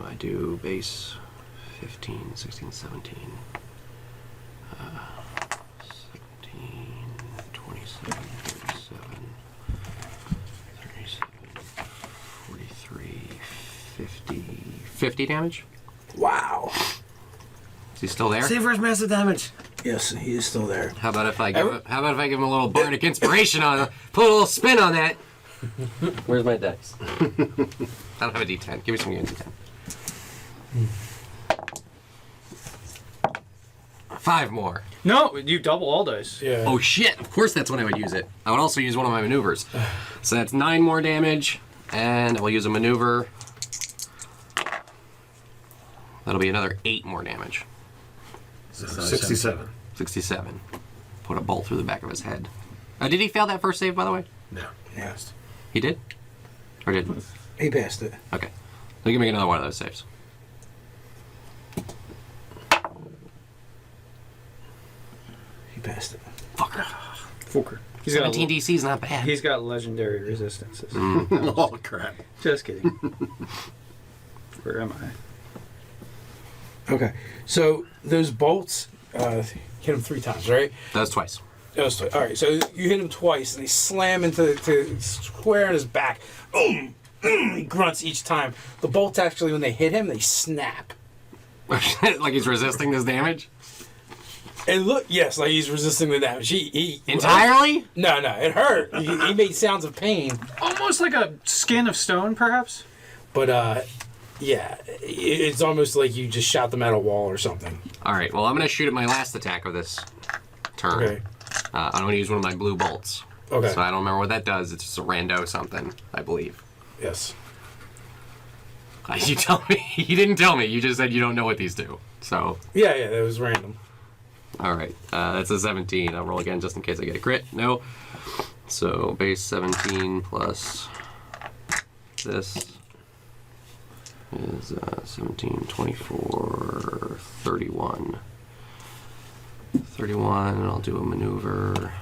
I do base 15, 16, 17. 17, 27, 37, 37, 43, 50. 50 damage? Wow. Is he still there? Save for his massive damage. Yes, he is still there. How about if I give him a little bardic inspiration on, put a little spin on that? Where's my dice? I don't have a D10. Give me some D10. 5 more. No, you double all dice. Yeah. Oh shit! Of course, that's when I would use it. I would also use one of my maneuvers. So that's 9 more damage, and I will use a maneuver. That'll be another 8 more damage. 67. 67. Put a bolt through the back of his head. Did he fail that first save, by the way? No. Yes. He did? Or did? He passed it. Okay. We can make another one of those saves. He passed it. Fucker. Fucker. He's got 17 DC is not bad. He's got legendary resistances. Oh, crap. Just kidding. Where am I? Okay. So those bolts hit him 3 times, right? That was twice. That was twice. All right. So you hit him twice, and they slam into square in his back. Boom! He grunts each time. The bolts actually, when they hit him, they snap. Like he's resisting this damage? And look, yes, like he's resisting the damage. He Entirely? No, it hurt. He made sounds of pain, Almost like a skin of stone, perhaps? but yeah, it's almost like you just shot them at a wall or something. Alright, well, I'm going to shoot at my last attack of this turn. Okay. I'm going to use one of my blue bolts. Okay. So I don't remember what that does. It's just a rando something, I believe. Yes. You tell me. You didn't tell me. You just said you don't know what these do. So, Yeah, that was random. alright. That's a 17. I'll roll again just in case I get a crit. No. So, base 17 plus this is 17, 24, 31. 31, and I'll do a maneuver.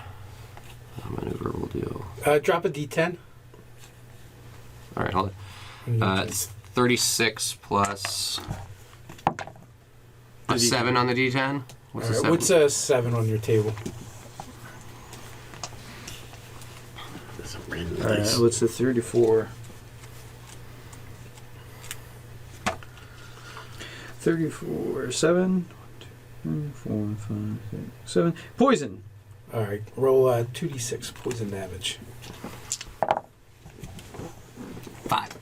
A maneuver will do. Drop a D10. Alright, hold on. It's 36 plus a 7 on the D10. What's a 7? What's a 7 on your table? That's a random dice. What's the 34? 34, 7. 1, 2, 3, 4, 5, 6, 7. Poison. All right, roll 2d6 poison damage. 5.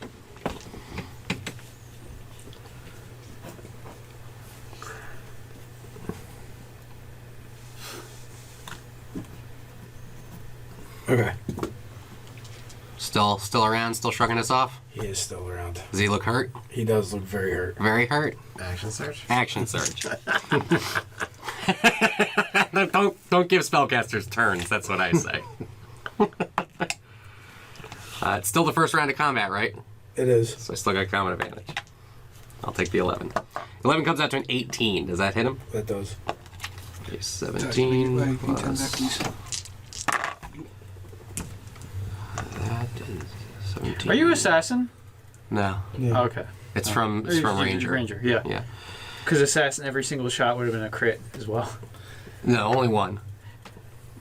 Okay. Still around, still shrugging us off? He is still around. Does he look hurt? He does look very hurt. Very hurt? Action search. Action surge. don't give spellcasters turns, that's what I say. It's still the first round of combat, right? It is. So I still got combat advantage. I'll take the 11. 11 comes out to an 18. Does that hit him? That does. Okay, 17 plus 17. Are you assassin? No. Yeah. Okay. It's from Ranger. Ranger, yeah. Yeah. Because assassin, every single shot would have been a crit as well. No, only one.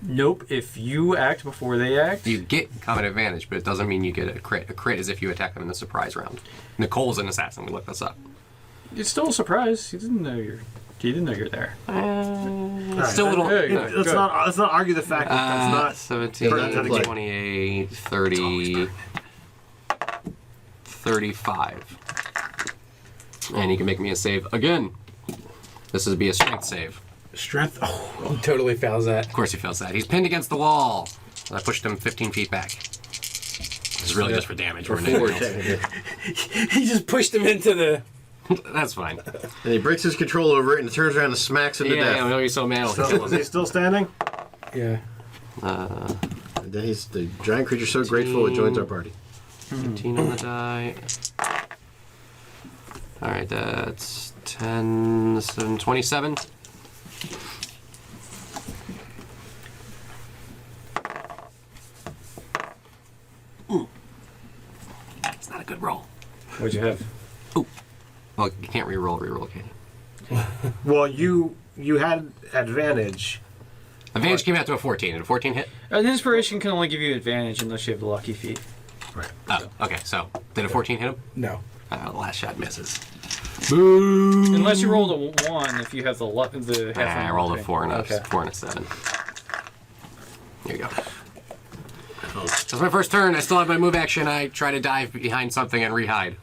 Nope. If you act before they act, You get combat advantage, but it doesn't mean you get a crit. A crit is if you attack them in the surprise round. Nicole's an assassin. We looked this up. it's still a surprise. He didn't know you're there. Still a little. Good. Let's not argue the fact that that's not 17, Perfect. 28, 30, 35. And he can make me a save again. This would be a strength save. Strength. Oh, he totally fails that. Of course he fails that. He's pinned against the wall. I pushed him 15 feet back. It's really just for damage. More than Four, anything else. technically. He just pushed him into the. That's fine. And he breaks his control over it and turns around and smacks him to Yeah, death. I know he's so mad. I'll kill Is he him. still standing? Yeah. And then the giant creature's so grateful it joins our party. 15 on the die. Alright, that's 10, 7, 27. Ooh. It's not a good roll. What'd you have? Well, you can't re-roll, can you? Well, you had advantage. Advantage came out to a 14. Did a 14 hit? An inspiration can only give you advantage unless you have the lucky feat. Right. Oh, okay. So, did a 14 hit him? No. Last shot misses. Unless you rolled a 1 if you have the half. I rolled a 4 and a, Okay. 4 and a 7. There you go. That's my first turn. I still have my move action. I try to dive behind something and re-hide.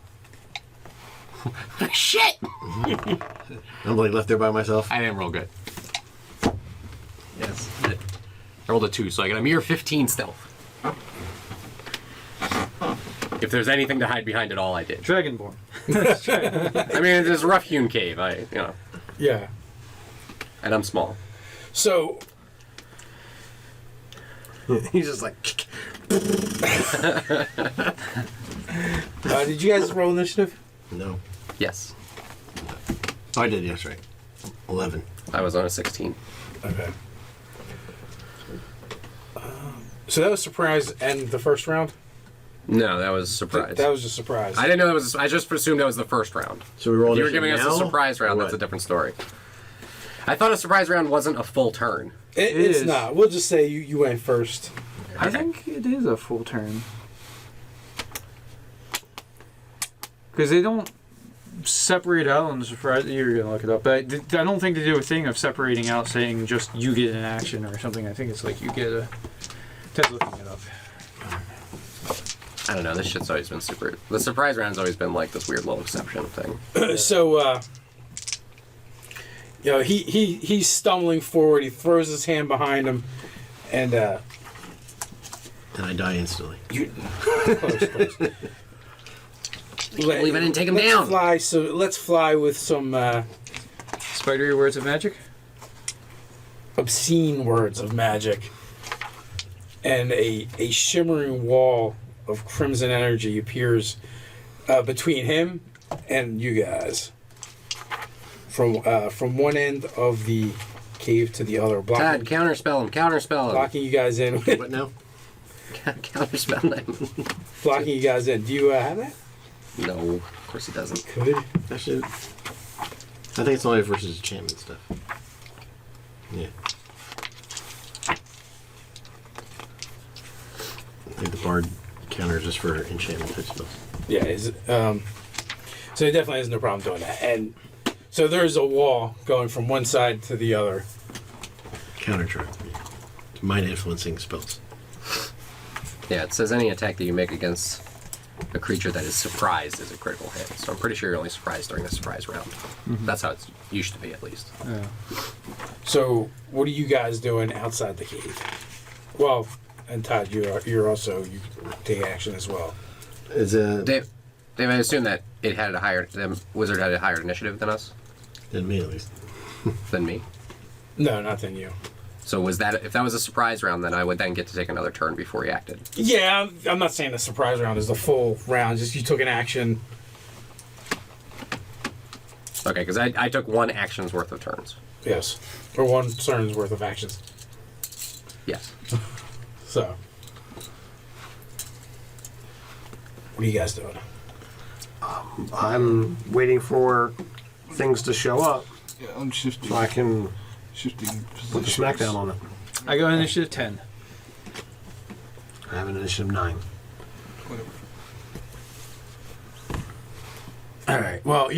Shit! I'm like left there by myself. I didn't roll good. Yes. I rolled a 2, so I got a mere 15 stealth. If there's anything to hide behind at all, I did. Dragonborn. I mean, it's a rough-hewn cave. Yeah. And I'm small. So He's just like. did you guys roll initiative? No. Yes, Oh, I did, yes, right. 11. I was on a 16. Okay. So that was surprise and the first round? No, that was surprise. That was a surprise. I didn't know that was. I just assumed that was the first round. So we roll If you were initiative giving us a now, surprise round, or that's a what? different story. I thought a surprise round wasn't a full turn. It's is. not. We'll just say you went first. I think it is a full turn. Because they don't separate out on the surprise. You're going to look it up. But I don't think they do a thing of separating out saying just you get an action or something. I think it's like you get a. Ted's looking it up. I don't know. This shit's always been super. The surprise round's always been like this weird little exception thing. So, he's stumbling forward. He throws his hand behind him, and And I die instantly. close. Can't believe I didn't take him Let's down. fly. So let's fly with some Spidery words of magic? obscene words of magic, and a shimmering wall of crimson energy appears between him and you guys. From one end of the cave to the other, Todd, counterspell him. Counterspell him. blocking you guys in. What now? Counterspell him. Blocking you guys in. Do you have that? No, of course he doesn't. Could. Actually, I think it's only versus enchantment stuff. Yeah. I think the bard counter is just for enchantment type spells. Yeah. So he definitely has no problem doing that. And so there's a wall going from one side to the other. Counter charge. Mind influencing spells. Yeah, it says any attack that you make against a creature that is surprised is a critical hit. So I'm pretty sure you're only surprised during the surprise round. That's how it used to be, at least. Yeah. So what are you guys doing outside the cave? Well, and Todd, you're also you take action as well. Is Dave, I assume that the wizard had a higher initiative than us, than me at least. than me. No, not than you. So if that was a surprise round, then I would then get to take another turn before he acted. Yeah, I'm not saying the surprise round is the full round. Just you took an action. Okay, because I took one action's worth of turns. Yes, or one turn's worth of actions. Yes. So What are you guys doing? I'm waiting for things to show up Yeah, I'm shifting. so I can Shifting put the smackdown on it. I go initiative 10. I have an initiative 9. All right. Well,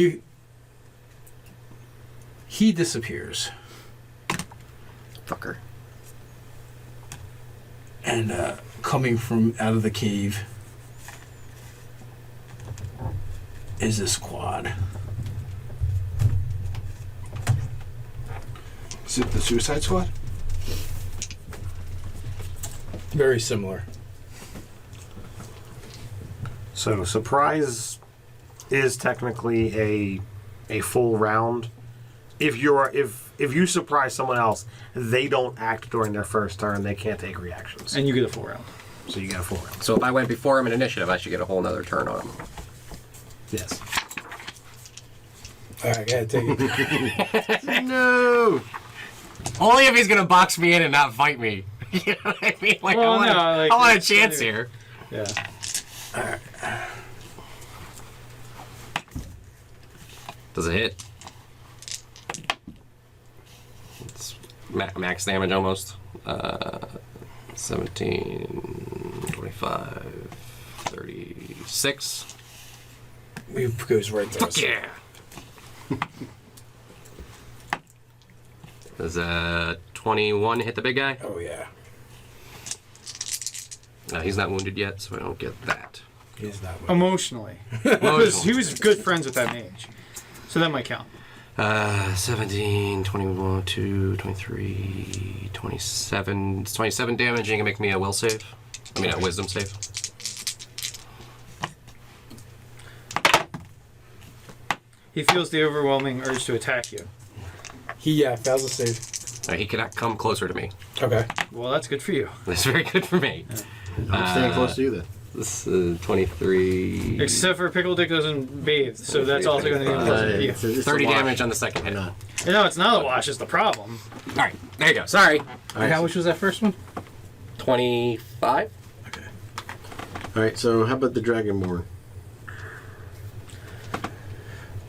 he disappears, Fucker. and coming from out of the cave is this squad. Is it the Suicide Squad? Very similar. So surprise is technically a full round. If you surprise someone else, they don't act during their first turn. They can't take reactions. And you get a full round. So you get a full round. So if I went before him in initiative, I should get a whole nother turn on him. Yes. All right, gotta take it. No. Only if he's gonna box me in and not fight me. You know what I mean? Like, Well, I want a chance here. Yeah. Does it hit? It's max damage almost. 17, 25, 36. It goes right there. Fuck yeah! Does 21 hit the big guy? Oh yeah. No, he's not wounded yet, so I don't get that. He's not. Emotionally. He was good friends with that mage. So that might count. 17, 21, 2, 23, 27. It's 27 damage. You can make me a will save. I mean, a wisdom save. He feels the overwhelming urge to attack you. He fails a save. He cannot come closer to me. Okay. Well, that's good for you. That's very good for me. I'm staying close to you then. This is 23. Except for Pickle Dick doesn't bathe, so that's also going to be closer to you. It's a 30 wash. damage on the second hit. Not. No, it's not a wash, it's the problem. Alright, there you go. Sorry. How much was that first one? 25? Okay. All right. So how about the Dragonborn?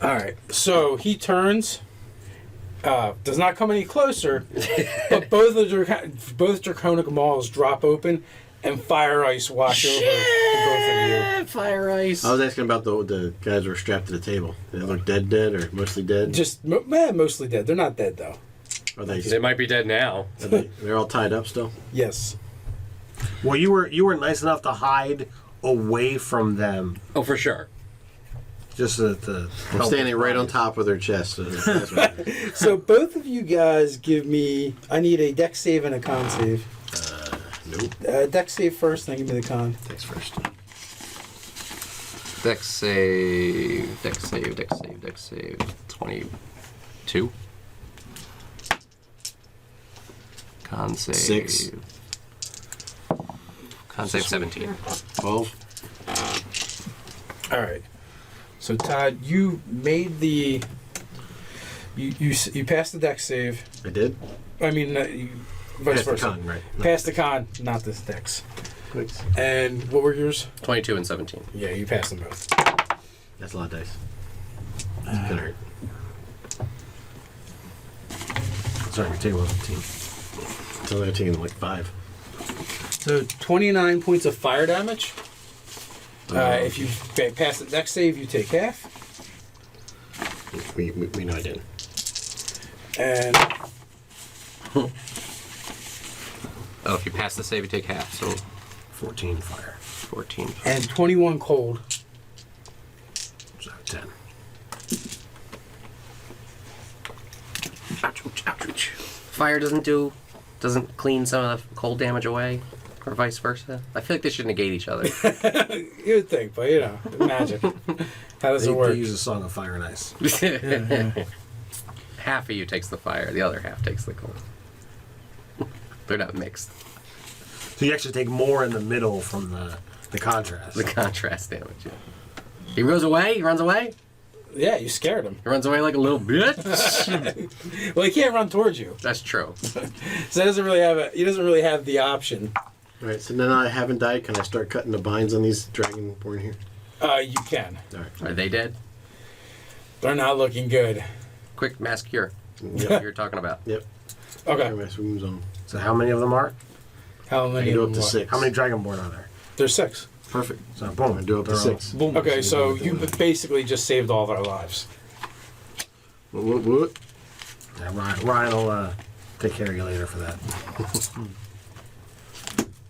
All right. So he turns. Does not come any closer, but both draconic maws drop open, and fire ice wash over the both of Fire ice. I was asking about the guys who were strapped to the table. They look dead, or mostly dead. you. Just mostly dead. They're not dead though. Are they? They might be dead now. They're all tied up still. Yes. Well, you were nice enough to hide away from them, Oh, for sure. just to I'm standing right on top of their chest. So that's what So both of you guys give me. I need a dex save and a con save. nope. Dex save first, then give me the con. Thanks first. Dex save. Dex save. Dex save. Dex save. 22. Con save. 6. Con save 17. 12. All right. So Todd, you made the. You passed the dex save. I did. I mean, vice Passed the versa. con, right? Passed the con, not this dex. Thanks. And what were yours? 22 and 17. Yeah, you passed them both. That's a lot of dice. It's gonna hurt. Sorry, your table was 15. It's only taking like 5. So 29 points of fire damage. If you pass the dex save, you take half. We know I didn't. And Oh, if you pass the save, you take half. So 14 fire. 14. and 21 cold. So 10. Ouch, ouch, ouch, ouch. Fire doesn't clean some of the cold damage away, or vice versa. I feel like they should negate each other. You would think, but you know, magic. How does They it work? use a song of fire and ice. Half of you takes the fire, the other half takes the cold. They're not mixed. So you actually take more in the middle from the contrast. The contrast damage. Yeah. He runs away. He runs away. Yeah, you scared him. He runs away like a little bitch. Well, he can't run towards you, That's true. so he doesn't really have the option. All right. So now I haven't died. Can I start cutting the binds on these Dragonborn here? You can. All right. Are they dead? They're not looking good. Quick mass cure. What you're talking about. Yep. Okay. Mass wounds on. So how many of them are? How I many can do of up them to are? 6. How many Dragonborn are there? There's 6. Perfect. So I boom. can do up to They're all- 6. Boom. Okay, so you basically just saved all their lives. What? Yeah, Ryan will take care of you later for that.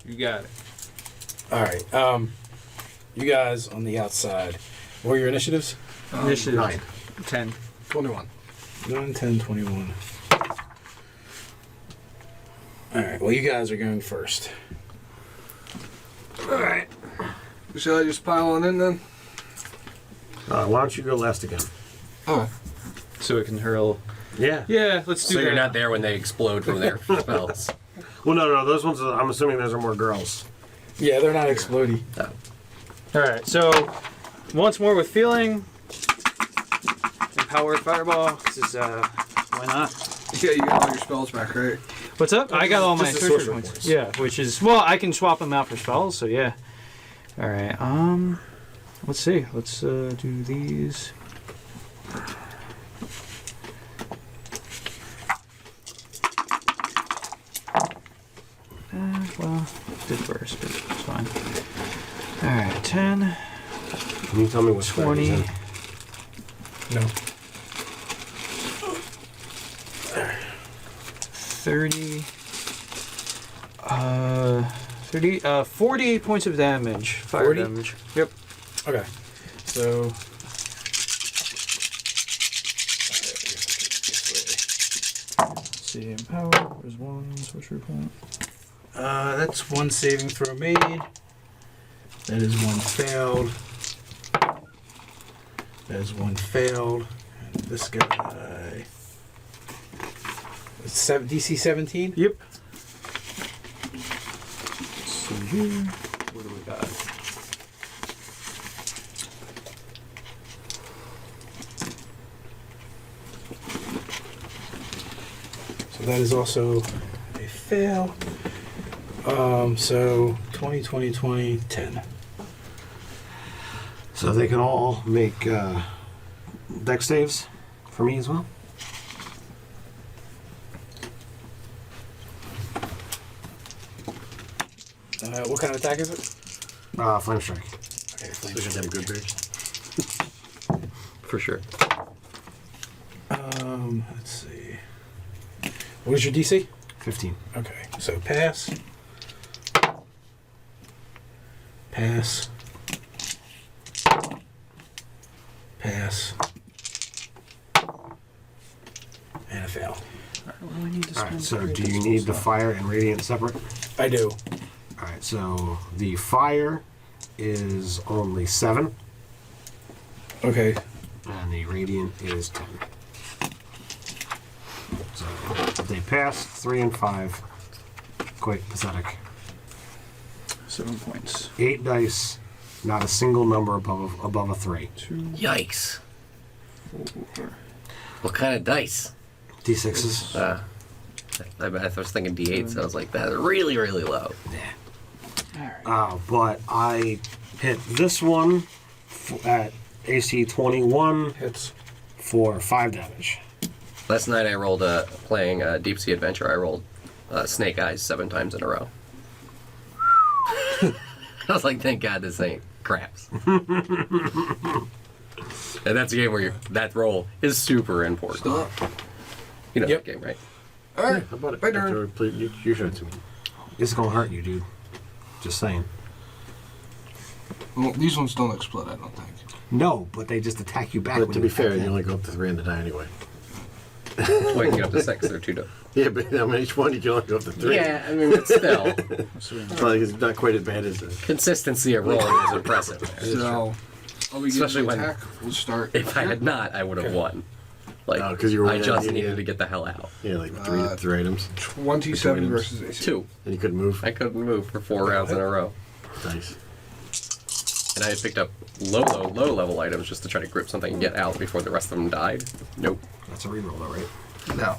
You got it. All right. You guys on the outside. What are your initiatives? Initiative 9. 10. 21. 9, 10, 21. All right. Well, you guys are going first. All right. Shall I just pile on in then? Why don't you go last again? Oh. So it can hurl. Yeah. Yeah, let's do So that. you're not there when they explode from their spells. Well, no. Those ones, I'm assuming those are more girls. Yeah, they're not exploding. All right. So once more with feeling. Empowered fireball. This is why not? Yeah, you got all your spells back, right? What's up? I got all my Just the sorcery sorcery points. points. Yeah, which is well, I can swap them out for spells. So yeah. All right. Let's see. Let's do these. Well, did worse, but it's fine. All right, 10, Can you tell me what spell 20. he's in? No. 30, 48 points of damage. Fire 40? damage. Yep. Okay. So. Let's see, empower. There's one sorcery point. That's one saving throw made. That is one failed. That is one failed. And this guy. DC 17? Yep. Let's see here. What do we got? So that is also a fail. So 20, 20, 20, 10. So they can all make dex saves for me as well. What kind of attack is it? Flame strike. Okay, So you have a good base. For sure. Let's see. What is your DC? 15. Okay, so pass. Pass. Pass. And a fail. What do I need to All right. spend? So to do create you this need the stuff? fire and radiant separate? I do. All right. So the fire is only 7, Okay. and the radiant is 10. So they pass 3 and 5. Quite pathetic. 7 points. 8 dice, not a single number above a 3. 2, Yikes. 4. What kind of dice? D6s. I was thinking D8, so I was like, that's really, really low. All right. But I hit this one at AC 21 Hits. for 5 damage. Last night I rolled, playing Deep Sea Adventure, I rolled Snake Eyes 7 times in a row. I was like, thank God this ain't craps. And that's a game where that roll is super important. Still up. You know Yep. that game, right? Alright. How about it? My turn. After we play, you show it to me. It's gonna hurt you, dude. Just saying. Well, these ones don't explode, I don't think. No, but they just attack you back. But when to you be fair, attack you them. only go up to 3 and to die anyway. Well, you can get up to 6, they're 2 to... Yeah, but I mean, each one you can only go up to 3. Yeah, I mean, but still, Like, it's not quite as bad as this. consistency of rolling is impressive. So, I'll be Especially getting when- attack. We'll start. If I had not, I would have won. Like, Oh, 'cause you were I winning, just you needed needed- to get the hell out. Yeah, like three items. 27 items. versus AC. 2. And you couldn't move. I couldn't move for 4 rounds in a row. Nice. And I had picked up low level items just to try to grip something and get out before the rest of them died. Nope. That's a reroll, though, right? No.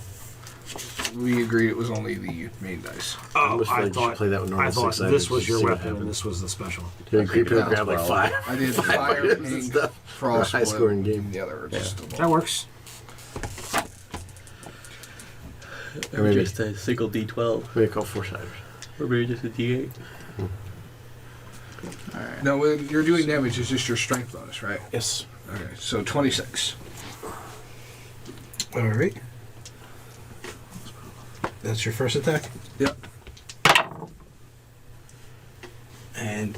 we agreed it was only the main dice. I Oh, almost feel I like you should thought, play that with normal I thought six-sided this was just your to see what weapon and happens. this was the special. You creep to Down grab like 12. 5. I did fire, items and pain, stuff. frost, High scoring boil, game. and the other are just the That works. Or maybe just a single D12. maybe call 4-siders. Or maybe just a D8. No, when you're doing damage, it's just your strength bonus, right? Yes. Okay, so 26. All right. That's your first attack. Yep. And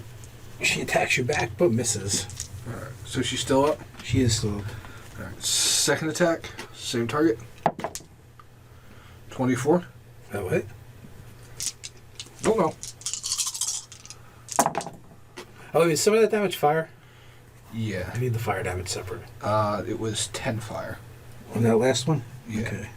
she attacks you back, but misses. Alright, so she's still up. She is still up. Alright, second attack, same target. 24. That way. Don't know. Oh, I mean, some of that damage fire. Yeah. I need the fire damage separate. It was 10 fire. On that last one? Yeah. Okay.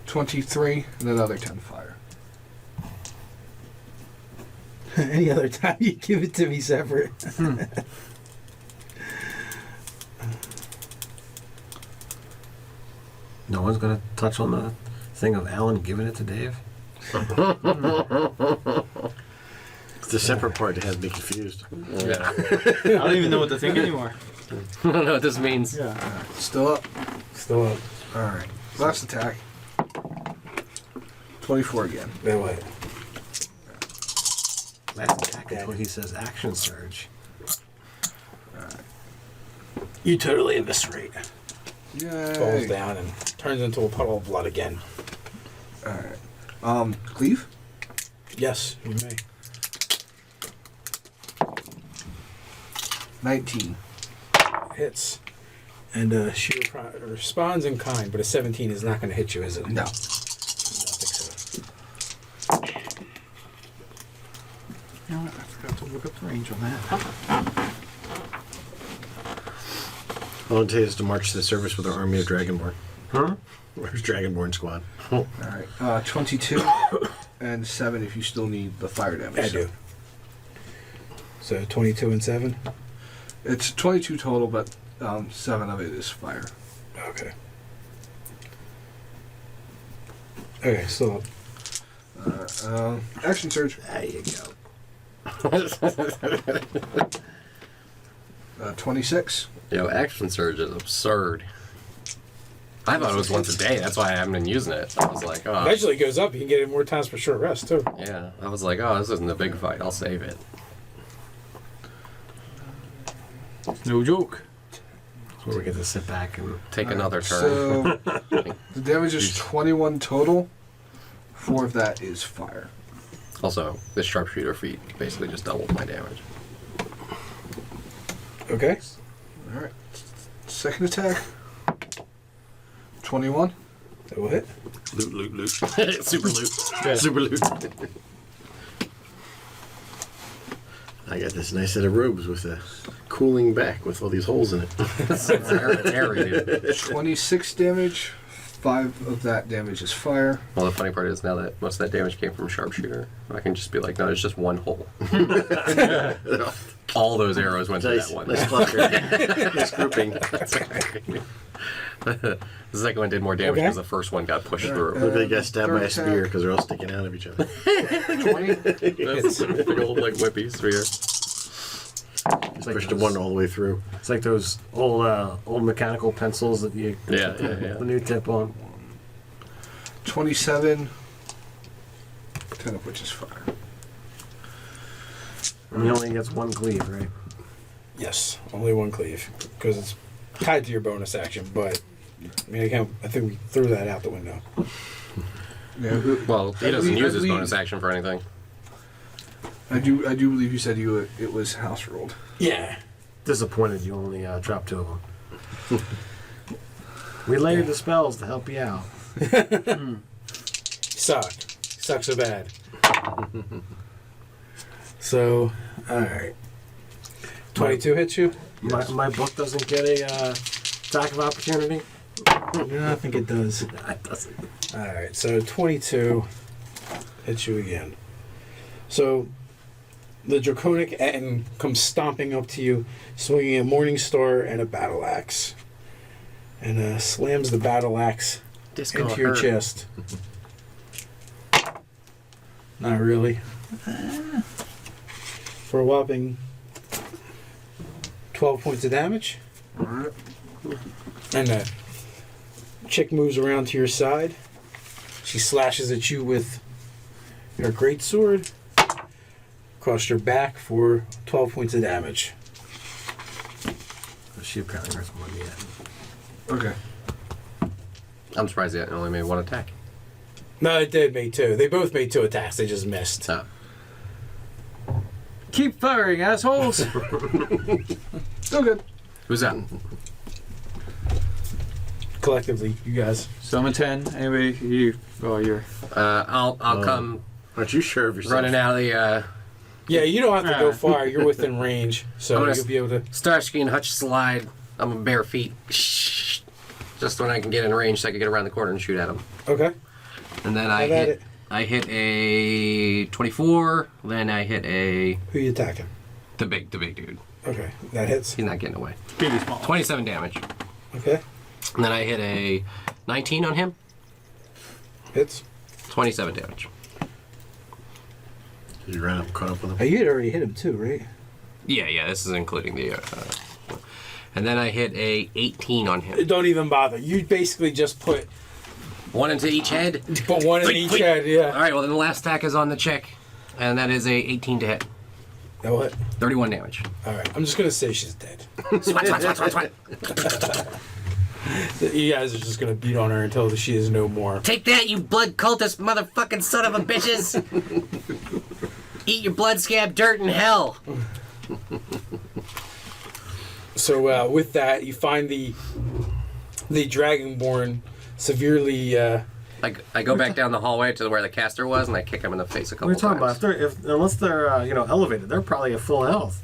$23 and another 10 fire. Any other time you give it to me separate. No one's gonna touch on the thing of Alan giving it to Dave. It's the separate part that has me confused. Yeah. I don't even know what to think anymore. I don't know what this means. Still up. Still up. Alright. Last attack. 24 again. That way. Last attack until he says action surge. You totally eviscerate. Yay. Falls down and turns into a puddle of blood again. Alright. Cleave? Yes, you may. 19. Hits. And she responds in kind, but a 17 is not going to hit you, is it? No. I don't think so. You know what? I forgot to look up the range on that. All it takes is to march to the surface with our army of Dragonborn. Huh? Where's Dragonborn squad? Alright. 22 and 7 if you still need the fire damage. I do. So 22 and 7? It's 22 total, but 7 of it is fire. Okay. Okay, so Action surge. There you go. 26. Yo, action surge is absurd. I thought it was once a day. That's why I haven't been using it. I was like, oh, eventually it goes up. You can get it more times for short rest, too. yeah. I was like, oh, this isn't a big fight. I'll save it. No joke. That's where we get to sit back and Take another turn. So the damage is 21 total. 4 of that is fire. Also, this sharpshooter feat basically just doubled my damage. Okay. Alright. Second attack. 21. That will hit. Loot, loot, loot. Super loot. Super loot. I got this nice set of robes with a cooling back with all these holes in it. It's aerated. 26 damage. 5 of that damage is fire. Well, the funny part is now that most of that damage came from sharpshooter, I can just be like, no, it's just one hole. All those arrows went to Nice, that one. nice cluster. Nice grouping. The second one did more damage Okay. because the first one got pushed through. Look, they got stabbed by a Third spear attack. because they're all sticking out of each other. 20. That's a big old like whippy spear. Just pushed the one all the way through. it's like those old mechanical pencils that you Yeah, put yeah. the new tip on. 27. 10 of which is fire. And he only gets one cleave, right? Yes, only one cleave because it's tied to your bonus action. But I mean, I think we threw that out the window. Yeah, Well, he I doesn't believe- use I his believe- bonus action for anything. I do believe you said it was house rolled. Yeah. Disappointed you only dropped 2 of them. We layered the spells to help you out. Suck so bad. So, all right. 22 hits you. My book doesn't get a attack of opportunity. I think it does. It doesn't. All right, so 22 hits you again. So the draconic Etten comes stomping up to you, swinging a morning star and a battle axe, and slams the battle axe into your chest. Not really. For a whopping 12 points of damage. And the chick moves around to your side. She slashes at you with her greatsword across your back for 12 points of damage. She apparently hurts more than me. Okay. I'm surprised it only made one attack. No, it did make 2. They both made 2 attacks. They just missed. Oh. Keep firing, assholes. Still good. Who's that? Collectively, you guys. So I'm a 10. Anybody? You? Oh, you're. I'll come Aren't you sure of yourself? running out of the Yeah, you don't have to go far. You're within range, so I'm gonna you'll be able to. Starsky and Hutch slide. I'm on bare feet. Just when I can get in range so I can get around the corner and shoot at him. Okay. And then Have at it. I hit a 24. Then I hit a Who you attacking? the big dude. Okay, that hits. He's not getting away. Baby small. 27 damage. Okay, And then I hit a 19 on him. hits. 27 damage. You ran up and caught up with him. Oh, you had already hit him too, right? Yeah. This is including the. And then I hit a 18 on him. Don't even bother. You basically just put One into each head. one in Click, each click. head. All Yeah. right. Well, then the last attack is on the chick, and that is a 18 to hit. That what? 31 damage. All right. I'm just gonna say she's dead. Swat, swat, swat, swat, swat. You guys are just gonna beat on her until she is no more. Take that, you blood cultist motherfucking son of a bitches! Eat your blood scab dirt in hell! So with that, you find the Dragonborn severely. I go back down the hallway to where the caster was, and I kick him in the face a couple What are you talking times. about? Unless they're elevated, they're probably at full health.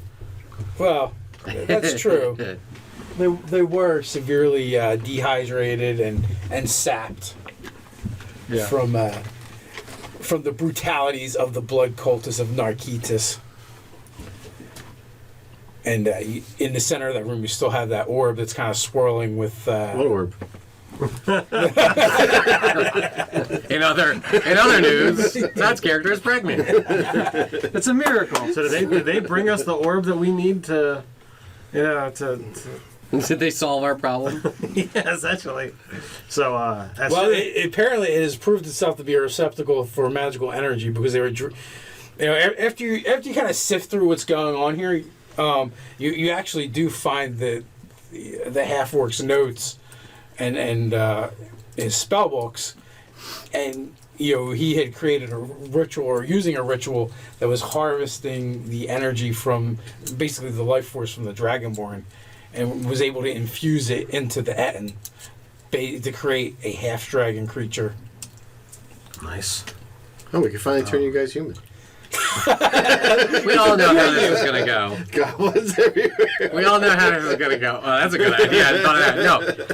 Well, that's true. They were severely dehydrated and sapped from the brutalities of the blood cultists of Narquitus. And in the center of that room, you still have that orb that's kind of swirling with. What orb? In other news, Todd's character is pregnant. It's a miracle. So did they bring us the orb that we need to Did they solve our problem? yeah, essentially. So Well, apparently it has proved itself to be a receptacle for magical energy because they were, after you kind of sift through what's going on here, you actually do find the half-orc's notes and his spell books, and he had created a ritual or using a ritual that was harvesting the energy from basically the life force from the Dragonborn, and was able to infuse it into the Etten to create a half-dragon creature. nice. Oh, we can finally turn you guys human. We all know how this is gonna go. Goblins everywhere. We all know how this is gonna go. Oh, that's a good idea. I hadn't thought of that.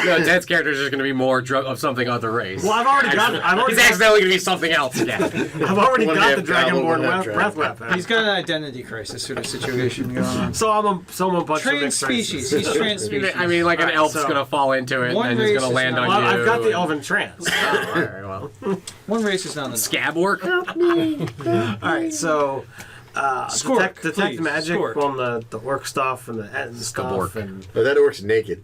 No, Ted's character is just gonna be more of something other race. Well, I've already He's accidentally gonna be something else again. I've already One got half the goblin, one Dragonborn half breath dragon. weapon. He's got an identity crisis sort of situation going on. So I'm a bunch of Trans mixed species. races. He's trans species. I mean, like an Alright, elf's so- gonna fall into it, One and then he's race gonna is land not- on Well, you. I've got the elven trance. Oh, all right, well. One race is not enough. Scab work? All right, so Scork, detect please, magic Scork. on the orc stuff and the Etten stuff, Skabork. and Oh, that orc's naked.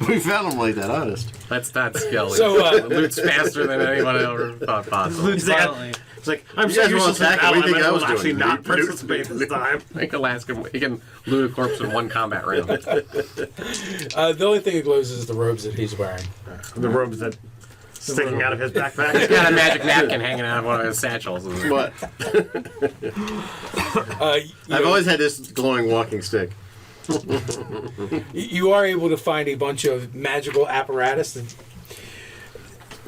We found him like that, honest. That's not skill. So, Loot's faster than anyone ever thought possible. it's like, Violently. it's like I'm You so guys were useless in attacking. battle. What do you think I was actually doing? not participate this time. He can loot a corpse in one combat round. The only thing that glows is the robes that he's wearing. The robes that sticking out of his backpack. He's got a magic napkin hanging out of one of his satchels. What? I've always had this glowing walking stick. You are able to find a bunch of magical apparatus.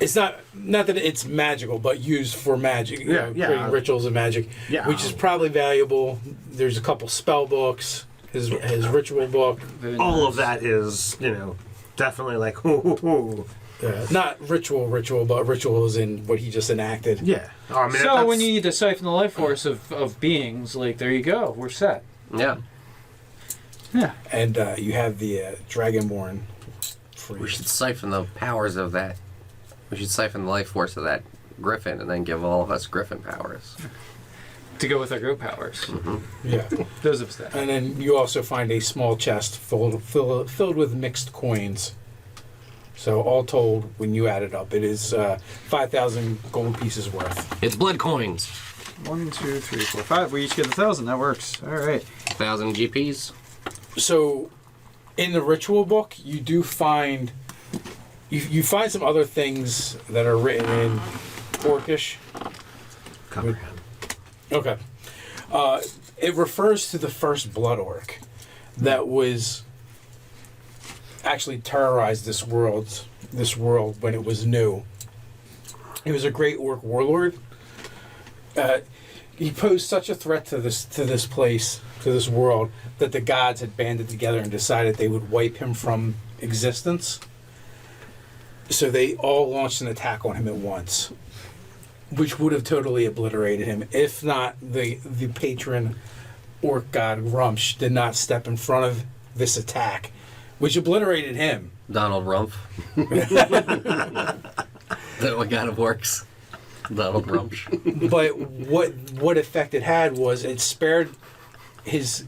It's not that it's magical, but used for magic. Creating rituals of magic, which is probably valuable. There's a couple spell books, his ritual book. All of that is, definitely like, ooh. not ritual, but ritual is in what he just enacted. Yeah. Oh, I mean, So when you need to siphon the life force of beings, like, there you go. We're set. Yeah. Yeah. And you have the Dragonborn free. We should siphon the powers of that. We should siphon the life force of that griffin and then give all of us griffin powers. To go with our group powers. Yeah. Those of us that. And then you also find a small chest filled with mixed coins. So all told, when you add it up, it is 5,000 gold pieces worth. It's blood coins. 1, 2, 3, 4, 5. We each get 1,000. That works. All right. 1,000 GPs. So in the ritual book, you do find you find some other things that are written in Orcish. comprehend. Okay. It refers to the first blood orc that was actually terrorized this world when it was new. He was a great orc warlord. He posed such a threat to this place, to this world, that the gods had banded together and decided they would wipe him from existence. So they all launched an attack on him at once, which would have totally obliterated him if not the patron orc god Grumsh did not step in front of this attack, which obliterated him. Donald Rumpf. That what god of orcs? Donald Rumpf. But what effect it had was it spared his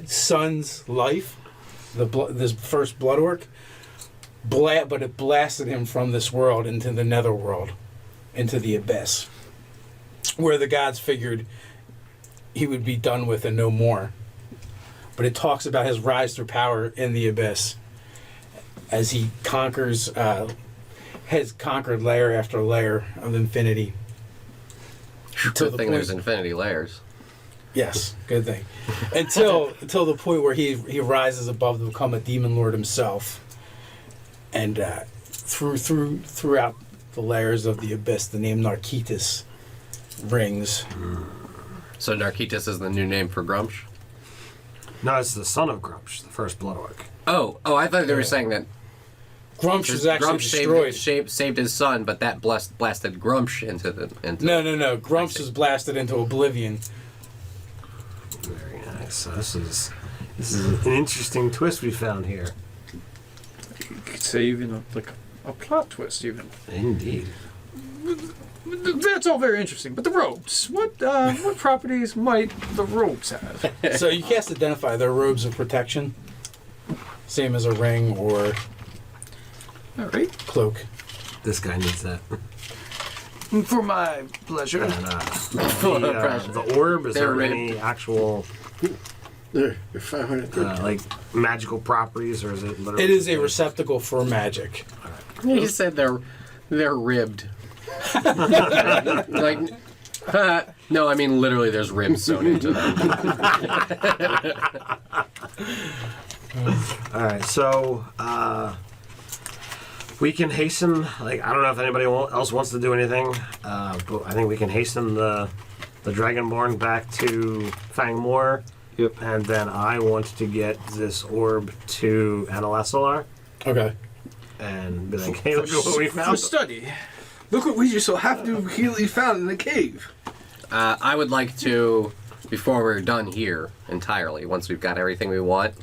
son's life, this first blood orc, but it blasted him from this world into the netherworld, into the abyss, where the gods figured he would be done with and no more. But it talks about his rise through power in the abyss as he has conquered layer after layer of infinity. Good thing there's infinity layers. Yes, good thing. Until the point where he rises above to become a demon lord himself, and throughout the layers of the abyss, the name Narkitis rings. So Narkitis is the new name for Grumsh? No, it's the son of Grumsh, the first blood orc. Oh, I thought they were saying that Grumsh was actually destroyed. Saved his son, but that blasted Grumsh into the... No. Grumsh was blasted into oblivion. Very nice. So this is an interesting twist we found here. You could say even a plot twist, even. Indeed. That's all very interesting. But the robes, what properties might the robes have? So you can't identify their robes of protection, same as a ring or All right. cloak. This guy needs that. For my pleasure. And, the orb, is They're there any actual There, you're 500. like magical properties, or is it literally? It is a receptacle for magic. He said they're ribbed. Like, no, I mean literally there's ribs sewn into them. All right, so we can hasten. Like, I don't know if anybody else wants to do anything, but I think we can hasten the Dragonborn back to Fangmore. Yep. And then I want to get this orb to Analasalar Okay. and be like, hey, look at what we For found. study. Look what we just so happily found in the cave. I would like to, before we're done here entirely, once we've got everything we want,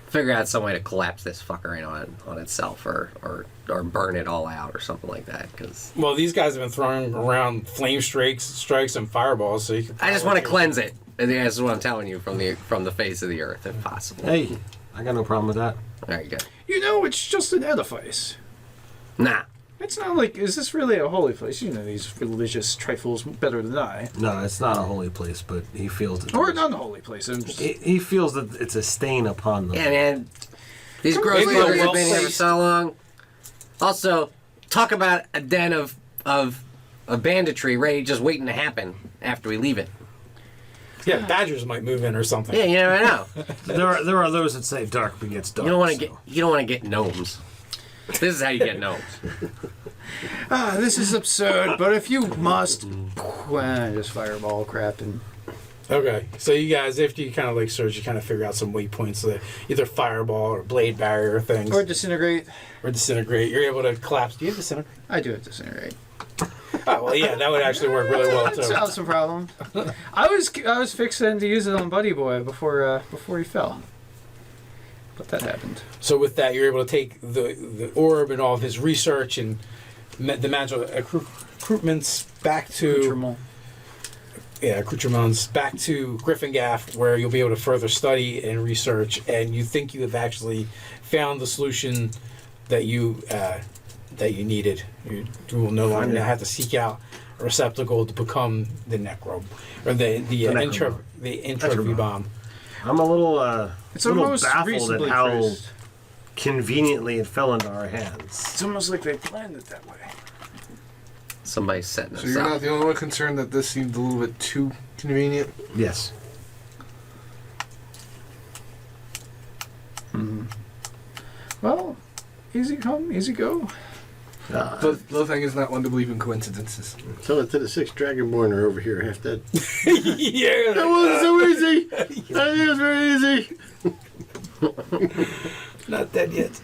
figure out some way to collapse this fucker in on itself, or burn it all out, or something like that. Because Well, these guys have been throwing around flame strikes, and fireballs. So you can I just want to cleanse it. And that's what I'm telling you from the face of the earth, if possible. Hey, I got no problem with that. There you go. You know, it's just an edifice. Nah. It's not like, is this really a holy place? You know these religious trifles better than I. No, it's not a holy place, but he feels it. Or an unholy place. I'm just, He feels that it's a stain upon them. Yeah, man. These gross Maybe a buggers have been here for well-placed- so long. Also, talk about a den of banditry ready, just waiting to happen after we leave it. Yeah, badgers might move in or something. Yeah, you never know. There are those that say dark begets dark. You don't want to get gnomes. This is how you get gnomes. this is absurd, but if you must, just fireball crap and Okay, so you guys, after you kind of like search, you kind of figure out some waypoints, either fireball or blade barrier things, Or disintegrate. or disintegrate. You're able to collapse. Do you have disintegrate? I do have disintegrate. Oh well, yeah, that would actually work really well too. Solve some problems. I was fixing to use it on Buddy Boy before he fell, but that happened. So with that, you're able to take the orb and all of his research and the magical recruitments back to accoutrements back to Griffingaff, where you'll be able to further study and research, and you think you have actually found the solution that you needed. You will no longer have to seek out a receptacle to become the necro or the entropy bomb. I'm a little It's a little almost baffled at reasonably how phrased. conveniently it fell into our hands. It's almost like they planned it that way. Somebody's setting So us you're up. not the only one concerned that this seemed a little bit too convenient? Yes. Well, easy come, easy go. The little thing is not one to believe in coincidences. Tell it to the 6 Dragonborn are over here half dead. Yeah, That wasn't so easy. That was very easy. not dead yet.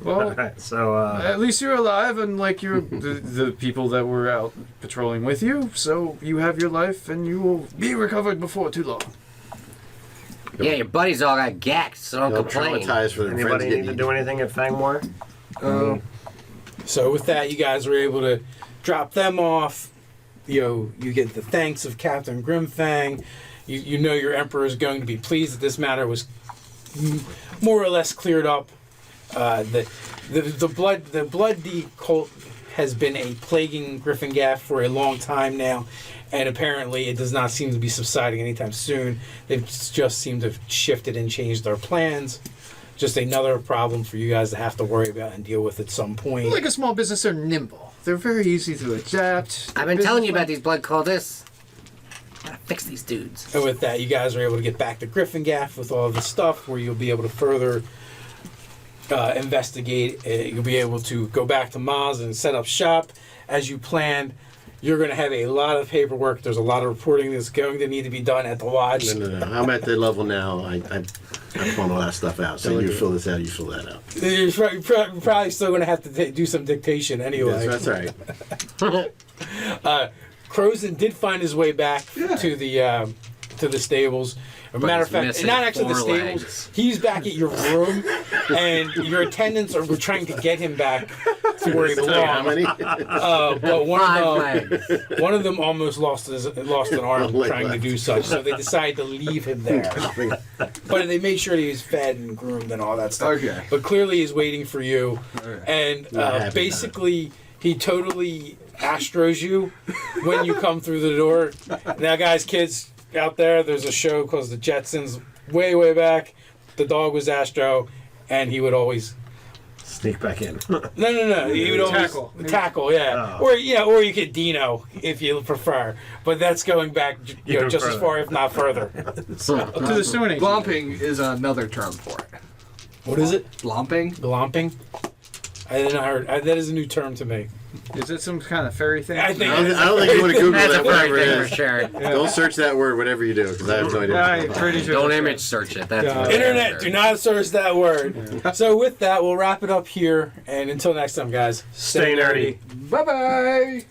Well, Alright, so at least you're alive, and like you're the people that were out patrolling with you. So you have your life, and you will be recovered before too long. Yeah, your buddies all got gacked, so don't They'll complain. traumatize for their friends anybody getting need to eaten. do anything at Fangmore? So with that, you guys were able to drop them off. You get the thanks of Captain Grimfang. You know your emperor is going to be pleased that this matter was more or less cleared up. The Blood D cult has been a plaguing Griffingaff for a long time now, and apparently it does not seem to be subsiding anytime soon. They've just seemed to have shifted and changed their plans. Just another problem for you guys to have to worry about and deal with at some point. Like a small business, they're nimble. They're very easy to adapt. I've been telling you about these blood cultists. Gotta fix these dudes. And with that, you guys are able to get back to Griffingaff with all of the stuff where you'll be able to further investigate. You'll be able to go back to Maz and set up shop as you planned. You're going to have a lot of paperwork. There's a lot of reporting that's going to need to be done at the lodge. No. I'm at the level now. I point all that stuff out. So you fill this out, you fill that out. You're probably still going to have to do some dictation anyway. That's all right. Crozen did find his way back to the stables. As a matter of he's fact, missing not actually the 4 stables. legs. He's back at your room, and your attendants were trying to get him back to where he How belongs. many? But 5 legs. one of them almost lost an arm Leg trying to left. do such, so they decided to leave him there. But they made sure that he was fed and groomed and all that stuff. Okay. But clearly he's waiting for you, and Not happy basically he totally astros you when you come through the door. Now, guys, kids out there, there's a show called The Jetsons. Way back, the dog was Astro, and he would always Sneak back in. no. He would always tackle, yeah. Oh. Or you could Dino if you prefer. But that's going back, Even just as further. far, if not further. To the Stone Age. Blomping is another term for it. What is it? Blomping? Glomping? I didn't heard. That is a new term to me. Is it some kind of fairy thing? I think. I don't think you want to Google That's a that, whatever very it thing for is. sure. Don't search that word, whatever you do, because I have no idea. I'm pretty sure. Don't that's image right. search it. That's Yeah. for Internet, sure. do not search that word. So with that, we'll wrap it up here. And until next time, guys, Stay nerdy. Bye-bye!